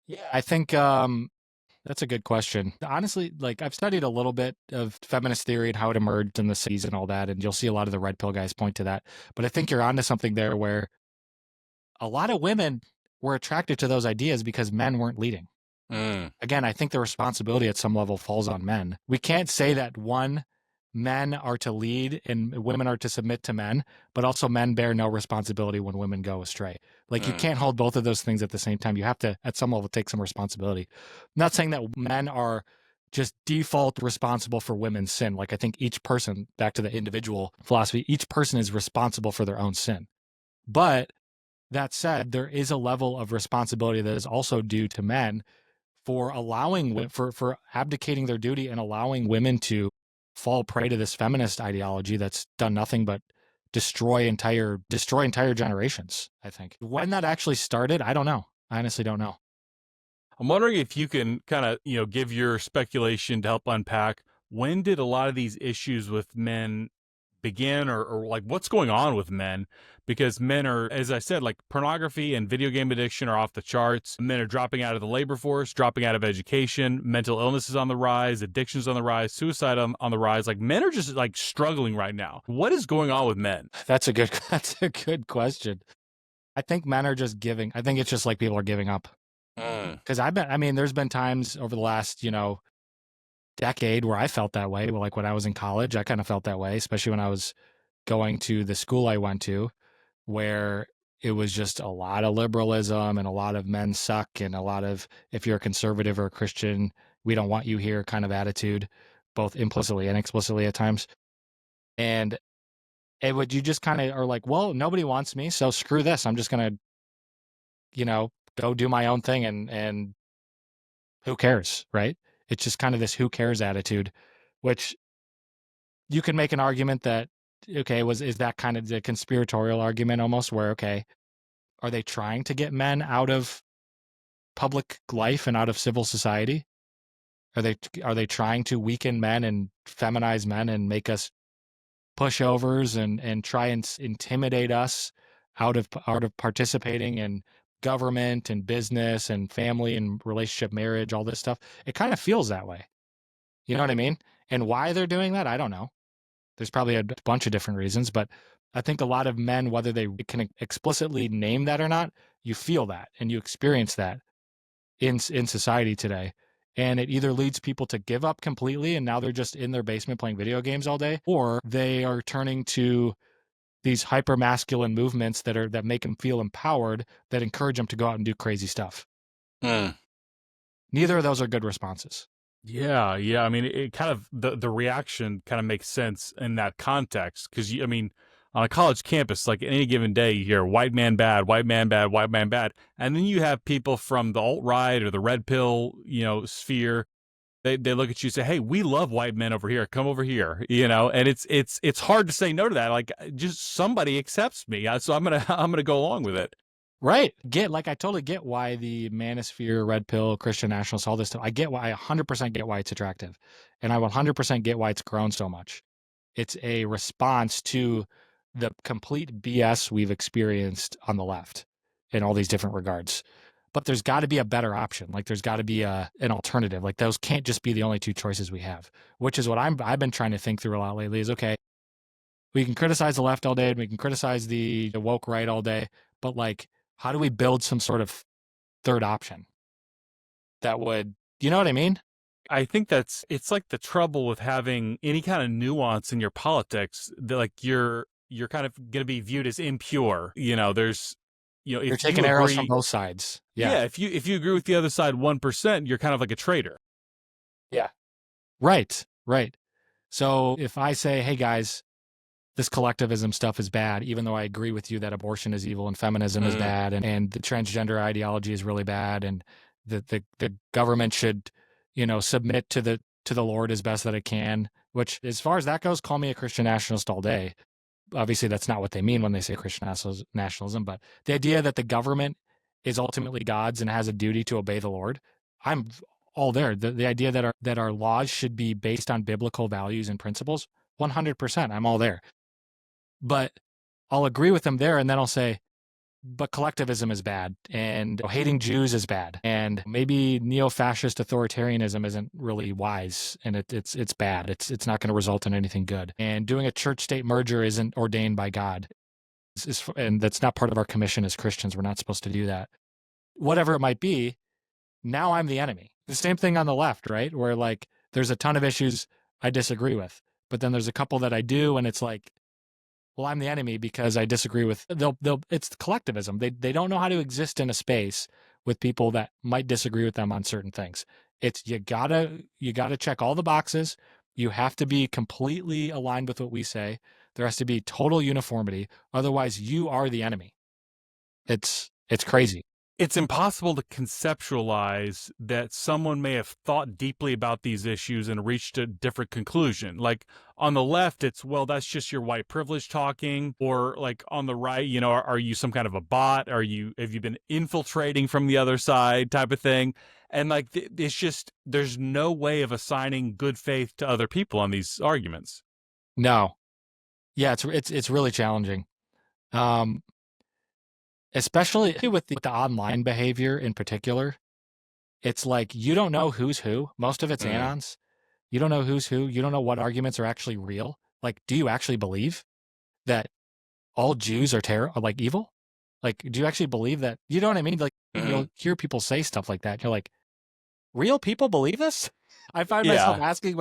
Yeah, I think that's a good question. Honestly, like I've studied a little bit of feminist theory and how it emerged in the 60s and all that, and you'll see a lot of the red pill guys point to that. But I think you're onto something there where a lot of women were attracted to those ideas because men weren't leading. Again, I think the responsibility at some level falls on men. We can't say that men are to lead and women are to submit to men, but also men bear no responsibility when women go astray. Like you can't hold both of those things at the same time. You have to, at some level, take some responsibility. I'm not saying that men are just default responsible for women's sin. Like I think each person, back to the individual philosophy, each person is responsible for their own sin. But that said, there is a level of responsibility that is also due to men for allowing, for abdicating their duty and allowing women to fall prey to this feminist ideology that's done nothing but destroy entire generations. I think when that actually started, I don't know. I honestly don't know. I'm wondering if you can kind of, give your speculation to help unpack, when did a lot of these issues with men begin, or like what's going on with men? Because men are, as I said, like pornography and video game addiction are off the charts. Men are dropping out of the labor force, dropping out of education, mental illness is on the rise, addictions on the rise, suicide on the rise. Like men are just like struggling right now. What is going on with men? That's a good question. I think men are just giving. I think it's just like people are giving up. Because there's been times over the last, decade where I felt that way. Like when I was in college, I kind of felt that way, especially when I was going to the school I went to, where it was just a lot of liberalism and a lot of men suck and a lot of, if you're a conservative or a Christian, we don't want you here kind of attitude, both implicitly and explicitly at times. And you just kind of are like, well, nobody wants me, so screw this. I'm just going to, go do my own thing and who cares, right? It's just kind of this who cares attitude, which you can make an argument that, okay, is that kind of the conspiratorial argument almost where, okay, are they trying to get men out of public life and out of civil society? Are they trying to weaken men and feminize men and make us pushovers and try and intimidate us out of participating in government and business and family and relationship, marriage, all this stuff? It kind of feels that way. You know what I mean? And why they're doing that, I don't know. There's probably a bunch of different reasons, but I think a lot of men, whether they can explicitly name that or not, you feel that and you experience that in society today. And it either leads people to give up completely and now they're just in their basement playing video games all day, or they are turning to these hyper masculine movements that make them feel empowered, that encourage them to go out and do crazy stuff. Neither of those are good responses. Yeah. I mean, it kind of the reaction kind of makes sense in that context because I mean, on a college campus, like any given day, you hear white man bad, white man bad, white man bad, and then you have people from the alt right or the red pill, sphere. They look at you and say, "Hey, we love white men over here. Come over here," and it's hard to say no to that. Like, just somebody accepts me, so I'm gonna go along with it. Right. I totally get why the manosphere, red pill, Christian nationalists, all this stuff. I 100% get why it's attractive. And I 100% get why it's grown so much. It's a response to the complete BS we've experienced on the left in all these different regards. But there's got to be a better option. Like there's got to be an alternative. Like those can't just be the only two choices we have, which is what I've been trying to think through a lot lately is, okay, we can criticize the left all day and we can criticize the woke right all day, but like, how do we build some sort of third option that would, you know what I mean? I think it's like the trouble with having any kind of nuance in your politics that like you're kind of going to be viewed as impure. There's, if you're taking arrows from both sides. Yeah. If you agree with the other side 1%, you're kind of like a traitor. Yeah. Right. So if I say, hey guys, this collectivism stuff is bad, even though I agree with you that abortion is evil and feminism is bad and the transgender ideology is really bad and the government should, submit to the Lord as best that it can, which as far as that goes, call me a Christian nationalist all day. Obviously, that's not what they mean when they say Christian nationalism, but the idea that the government is ultimately God's and has a duty to obey the Lord, I'm all there. The idea that our laws should be based on biblical values and principles, 100%, I'm all there. But I'll agree with them there, and then I'll say, but collectivism is bad, and hating Jews is bad, and maybe neo-fascist authoritarianism isn't really wise, and it's bad. It's not going to result in anything good. And doing a church-state merger isn't ordained by God, and that's not part of our commission as Christians. We're not supposed to do that. Whatever it might be, now I'm the enemy. The same thing on the left, right? Where like there's a ton of issues I disagree with, but then there's a couple that I do, and it's like, well, I'm the enemy because I disagree with it's collectivism. They don't know how to exist in a space with people that might disagree with them on certain things. It's you gotta check all the boxes. You have to be completely aligned with what we say. There has to be total uniformity. Otherwise, you are the enemy. It's crazy. It's impossible to conceptualize that someone may have thought deeply about these issues and reached a different conclusion. Like on the left, it's, well, that's just your white privilege talking. Or like on the right, are you some kind of a bot? Have you been infiltrating from the other side type of thing? And like, it's just, there's no way of assigning good faith to other people on these arguments. No. Yeah, it's really challenging. Especially with the online behavior in particular, it's like you don't know who's who. Most of it's anons. You don't know who's who. You don't know what arguments are actually real. Like, do you actually believe that all Jews are like evil? Like, do you actually believe that? You know what I mean? Like, you'll hear people say stuff like that. You're like, real people believe this? I find myself asking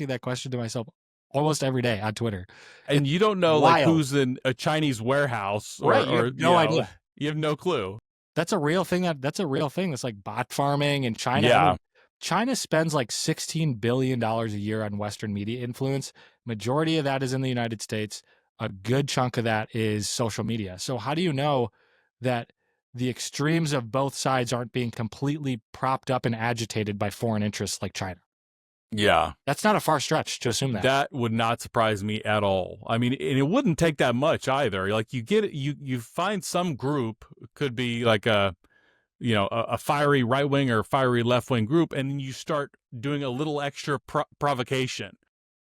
that question to myself almost every day on Twitter. And you don't know like who's in a Chinese warehouse or you have no idea. You have no clue. That's a real thing. That's a real thing. That's like bot farming in China. Yeah. I mean, China spends like $16 billion a year on Western media influence. Majority of that is in the United States. A good chunk of that is social media. So how do you know that the extremes of both sides aren't being completely propped up and agitated by foreign interests like China? Yeah. That's not a far stretch to assume that. That would not surprise me at all. I mean, and it wouldn't take that much either. Like you find some group, could be like a fiery right wing or fiery left wing group, and then you start doing a little extra provocation.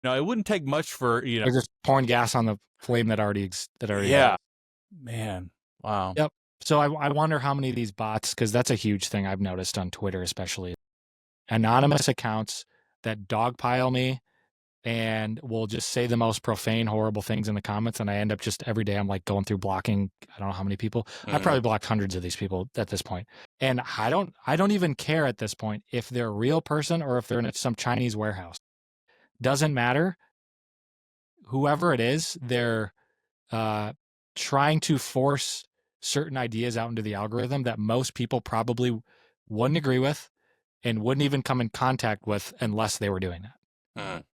It wouldn't take much for, They're just pouring gas on the flame that already yeah. Man. Wow. Yep. So I wonder how many of these bots, because that's a huge thing I've noticed on Twitter, especially anonymous accounts that dogpile me and will just say the most profane, horrible things in the comments. And I end up just every day I'm like going through blocking, I don't know how many people. I probably blocked hundreds of these people at this point. And I don't even care at this point if they're a real person or if they're in some Chinese warehouse. Doesn't matter. Whoever it is, they're trying to force certain ideas out into the algorithm that most people probably wouldn't agree with and wouldn't even come in contact with unless they were doing that.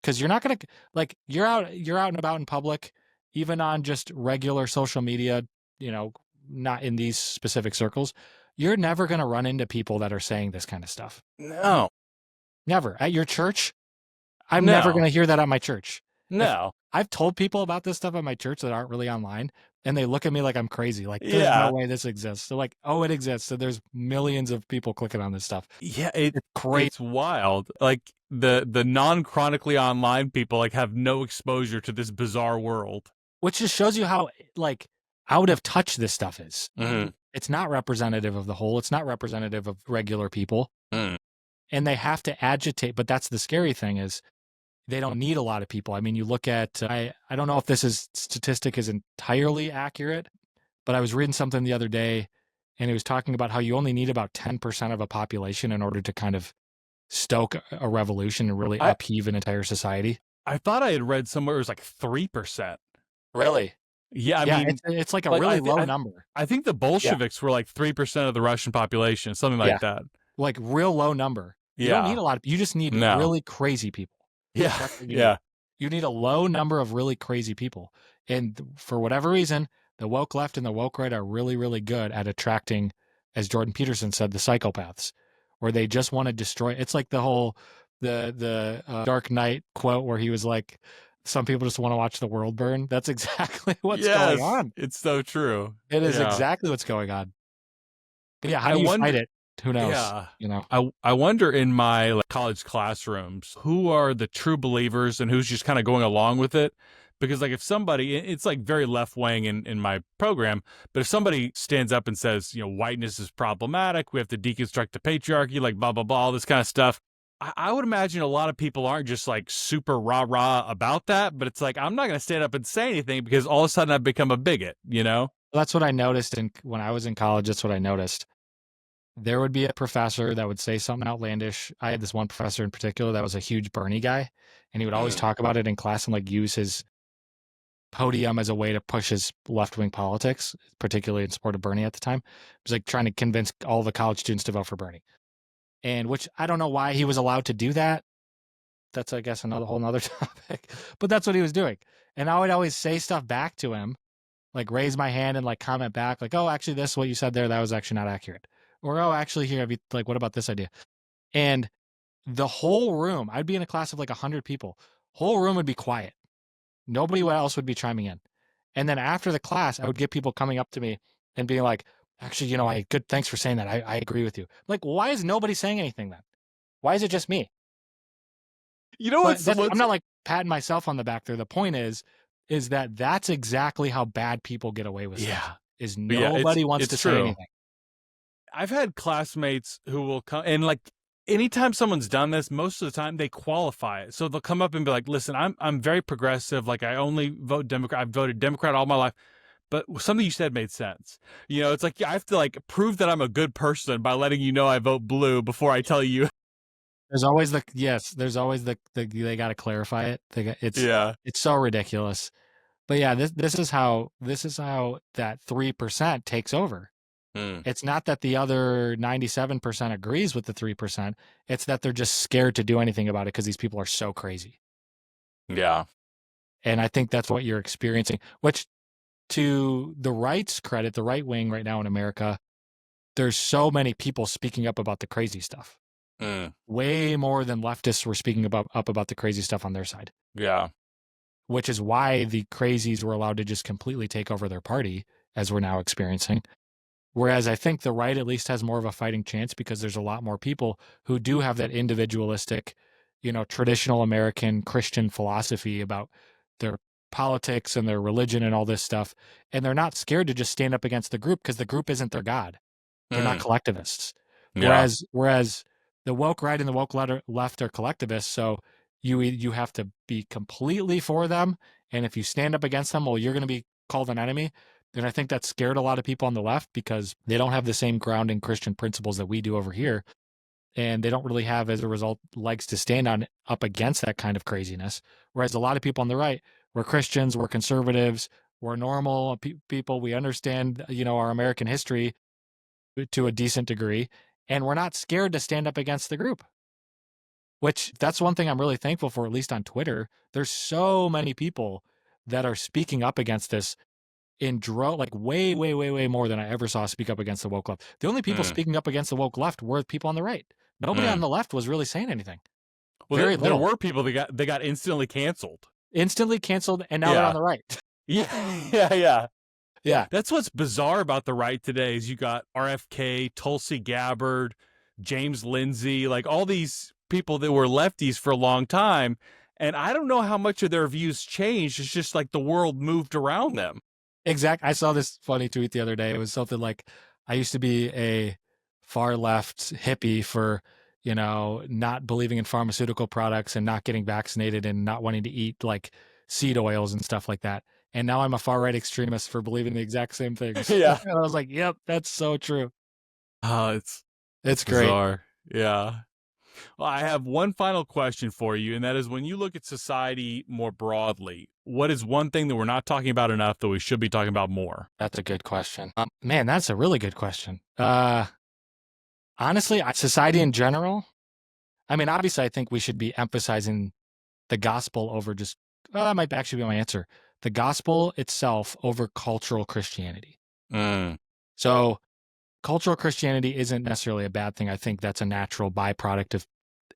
Because you're not going to, like, you're out and about in public, even on just regular social media, you know, not in these specific circles. You're never going to run into people that are saying this kind of stuff. No. Never. At your church, I'm never going to hear that at my church. No. I've told people about this stuff at my church that aren't really online, and they look at me like I'm crazy. Like, there's no way this exists. They're like, oh, it exists. So there's millions of people clicking on this stuff. Yeah, it's crazy. It's wild. Like the non-chronically online people like have no exposure to this bizarre world. Which just shows you how like out of touch this stuff is. Mm-hmm. It's not representative of the whole. It's not representative of regular people. And they have to agitate. But that's the scary thing is they don't need a lot of people. I mean, you look at, I don't know if this statistic is entirely accurate, but I was reading something the other day and it was talking about how you only need about 10% of a population in order to kind of stoke a revolution and really upheave an entire society. I thought I had read somewhere it was like 3%. Really? Yeah, I mean, it's like a really low number. I think the Bolsheviks were like 3% of the Russian population, something like that. Like real low number. You don't need a lot of, you just need really crazy people. Yeah. You need a low number of really crazy people. And for whatever reason, the woke left and the woke right are really, really good at attracting, as Jordan Peterson said, the psychopaths, where they just want to destroy. It's like the whole, the Dark Knight quote where he was like, some people just want to watch the world burn. That's exactly what's going on. It's so true. It is exactly what's going on. But yeah, how do you fight it? Who knows? Yeah. You know, I wonder in my college classrooms, who are the true believers and who's just kind of going along with it? Because like if somebody, it's like very left wing in my program, but if somebody stands up and says, you know, whiteness is problematic, we have to deconstruct the patriarchy, like blah, blah, blah, all this kind of stuff. I would imagine a lot of people aren't just like super rah-rah about that, but it's like, I'm not going to stand up and say anything because all of a sudden I've become a bigot, you know? That's what I noticed when I was in college. That's what I noticed. There would be a professor that would say something outlandish. I had this one professor in particular that was a huge Bernie guy, and he would always talk about it in class and like use his podium as a way to push his left-wing politics, particularly in support of Bernie at the time. He was like trying to convince all the college students to vote for Bernie. And which I don't know why he was allowed to do that. That's, I guess, another whole nother topic. But that's what he was doing. And I would always say stuff back to him, like raise my hand and like comment back, like, oh, actually, this, what you said there, that was actually not accurate. Or, oh, actually, here, like, what about this idea? And the whole room, I'd be in a class of like 100 people. Whole room would be quiet. Nobody else would be chiming in. And then after the class, I would get people coming up to me and being like, actually, you know, good, thanks for saying that. I agree with you. Like, why is nobody saying anything then? Why is it just me? You know what? I'm not like patting myself on the back there. The point is that that's exactly how bad people get away with stuff. Is nobody wants to say anything. I've had classmates who will come and like anytime someone's done this, most of the time they qualify it. So they'll come up and be like, listen, I'm very progressive. Like I only vote Democrat. I've voted Democrat all my life. But something you said made sense. You know, it's like I have to like prove that I'm a good person by letting you know I vote blue before I tell you. There's always there's always the they got to clarify it. It's so ridiculous. But yeah, this is how that 3% takes over. It's not that the other 97% agrees with the 3%. It's that they're just scared to do anything about it because these people are so crazy. Yeah. And I think that's what you're experiencing, which to the right's credit, the right wing right now in America, there's so many people speaking up about the crazy stuff. Way more than leftists were speaking up about the crazy stuff on their side. Yeah. Which is why the crazies were allowed to just completely take over their party, as we're now experiencing. Whereas I think the right at least has more of a fighting chance because there's a lot more people who do have that individualistic, you know, traditional American Christian philosophy about their politics and their religion and all this stuff. And they're not scared to just stand up against the group because the group isn't their God. They're not collectivists. Whereas the woke right and the woke left are collectivists. So you have to be completely for them. And if you stand up against them, well, you're going to be called an enemy. And I think that scared a lot of people on the left because they don't have the same grounding Christian principles that we do over here. And they don't really have, as a result, legs to stand on up against that kind of craziness. Whereas a lot of people on the right, we're Christians, we're conservatives, we're normal people. We understand, our American history to a decent degree, and we're not scared to stand up against the group. Which that's one thing I'm really thankful for, at least on Twitter. There's so many people that are speaking up against this in like way, way, way, way more than I ever saw speak up against the woke left. The only people speaking up against the woke left were people on the right. Nobody on the left was really saying anything. Well, there were people that got instantly canceled. Instantly canceled, and now they're on the right. Yeah. Yeah. That's what's bizarre about the right today is you got RFK, Tulsi Gabbard, James Lindsay, like all these people that were lefties for a long time. And I don't know how much of their views changed. It's just like the world moved around them. Exactly. I saw this funny tweet the other day. It was something like, I used to be a far left hippie for, not believing in pharmaceutical products and not getting vaccinated and not wanting to eat like seed oils and stuff like that. And now I'm a far right extremist for believing the exact same things. Yeah. And I was like, yep, that's so true. Oh, it's great. Bizarre. Yeah. Well, I have one final question for you, and that is when you look at society more broadly, what is one thing that we're not talking about enough that we should be talking about more? That's a good question. Man, that's a really good question. Honestly, society in general, I mean, obviously, I think we should be emphasizing the gospel over just, that might actually be my answer. The gospel itself over cultural Christianity. So cultural Christianity isn't necessarily a bad thing. I think that's a natural byproduct of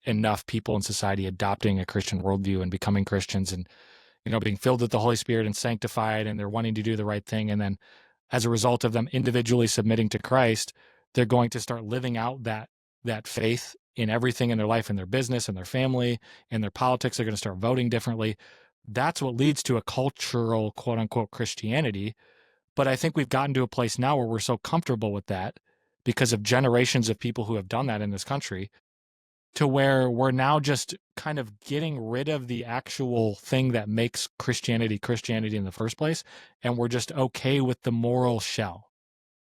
enough people in society adopting a Christian worldview and becoming Christians and, being filled with the Holy Spirit and sanctified, and they're wanting to do the right thing. And then as a result of them individually submitting to Christ, they're going to start living out that faith in everything in their life, in their business, in their family, in their politics. They're going to start voting differently. That's what leads to a cultural, quote unquote, Christianity. But I think we've gotten to a place now where we're so comfortable with that because of generations of people who have done that in this country, to where we're now just kind of getting rid of the actual thing that makes Christianity Christianity in the first place. And we're just okay with the moral shell,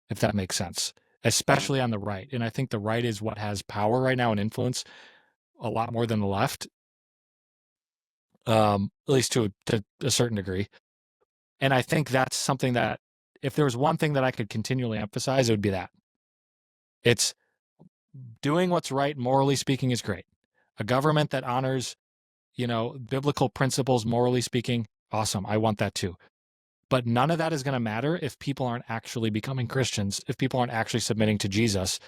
if that makes sense, especially on the right. And I think the right is what has power right now and influence a lot more than the left, at least to a certain degree. And I think that's something that, if there was one thing that I could continually emphasize, it would be that. It's doing what's right, morally speaking, is great. A government that honors, biblical principles, morally speaking, awesome. I want that too. But none of that is going to matter if people aren't actually becoming Christians, if people aren't actually submitting to Jesus.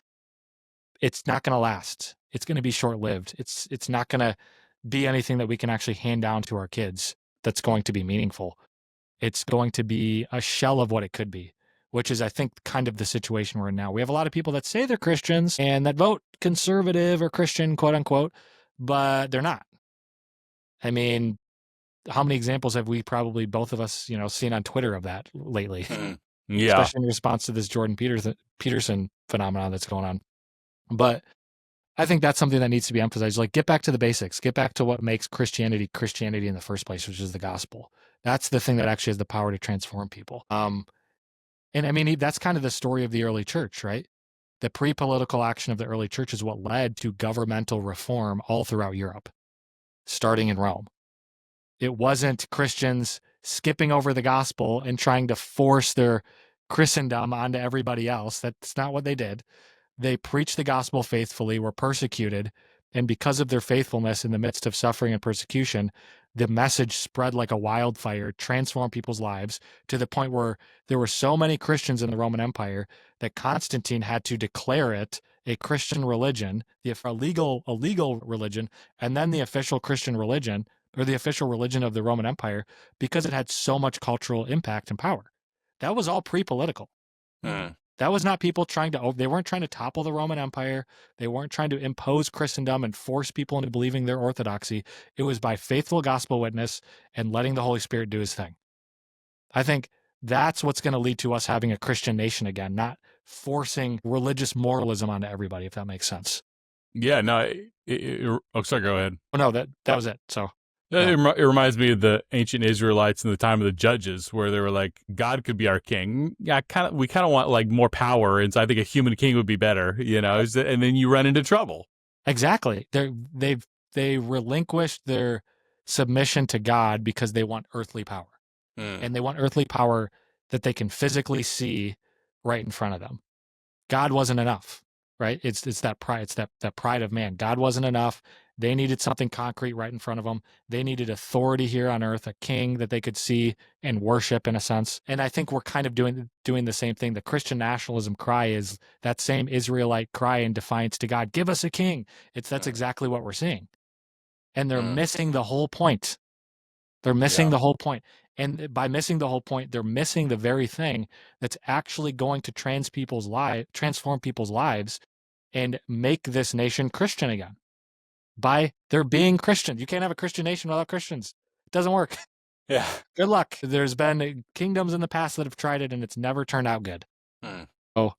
It's not going to last. It's going to be short-lived. It's not going to be anything that we can actually hand down to our kids that's going to be meaningful. It's going to be a shell of what it could be, which is, I think, kind of the situation we're in now. We have a lot of people that say they're Christians and that vote conservative or Christian, quote unquote, but they're not. I mean, how many examples have we probably, both of us, seen on Twitter of that lately? Yeah. Especially in response to this Jordan Peterson phenomenon that's going on. But I think that's something that needs to be emphasized. Like, get back to the basics. Get back to what makes Christianity Christianity in the first place, which is the gospel. That's the thing that actually has the power to transform people. And I mean, that's kind of the story of the early church, right? The pre-political action of the early church is what led to governmental reform all throughout Europe, starting in Rome. It wasn't Christians skipping over the gospel and trying to force their Christendom onto everybody else. That's not what they did. They preached the gospel faithfully, were persecuted, and because of their faithfulness in the midst of suffering and persecution, the message spread like a wildfire, transformed people's lives to the point where there were so many Christians in the Roman Empire that Constantine had to declare it a Christian religion, a legal religion, and then the official Christian religion, or the official religion of the Roman Empire, because it had so much cultural impact and power. That was all pre-political. That was not people they weren't trying to topple the Roman Empire. They weren't trying to impose Christendom and force people into believing their orthodoxy. It was by faithful gospel witness and letting the Holy Spirit do his thing. I think that's what's going to lead to us having a Christian nation again, not forcing religious moralism onto everybody, if that makes sense. Yeah, no. Oh, sorry. Go ahead. Oh no, that was it. So It reminds me of the ancient Israelites in the time of the judges, where they were like, God could be our king. Yeah, we kind of want like more power, and so I think a human king would be better, And then you run into trouble. exactly. They relinquished their submission to God because they want earthly power. And they want earthly power that they can physically see right in front of them. God wasn't enough, right? It's that pride. It's that pride of man. God wasn't enough. They needed something concrete right in front of them. They needed authority here on earth, a king that they could see and worship in a sense. And I think we're kind of doing the same thing. The Christian nationalism cry is that same Israelite cry in defiance to God. Give us a king. That's exactly what we're seeing. And they're missing the whole point. They're missing the whole point. And by missing the whole point, they're missing the very thing that's actually going to transform people's lives and make this nation Christian again. By their being Christian. You can't have a Christian nation without Christians. It doesn't work. Yeah. Good luck. There's been kingdoms in the past that have tried it and it's never turned out good. So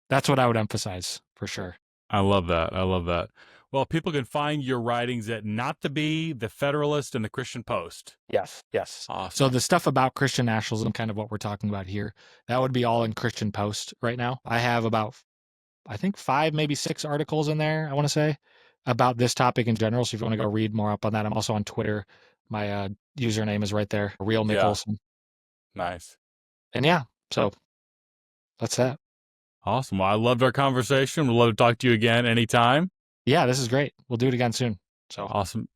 that's what I would emphasize for sure. I love that. Well, people can find your writings at Not to Be, The Federalist, and The Christian Post. Yes. Awesome. So the stuff about Christian nationalism, kind of what we're talking about here, that would be all in Christian Post right now. I have about, I think 5, maybe 6 articles in there, I want to say, about this topic in general. So if you want to go read more up on that, I'm also on Twitter. My username is right there, Real Mikale Olson. Nice. And yeah, so that's that. Awesome. Well, I loved our conversation. We'd love to talk to you again anytime. Yeah, this is great. We'll do it again soon. So awesome.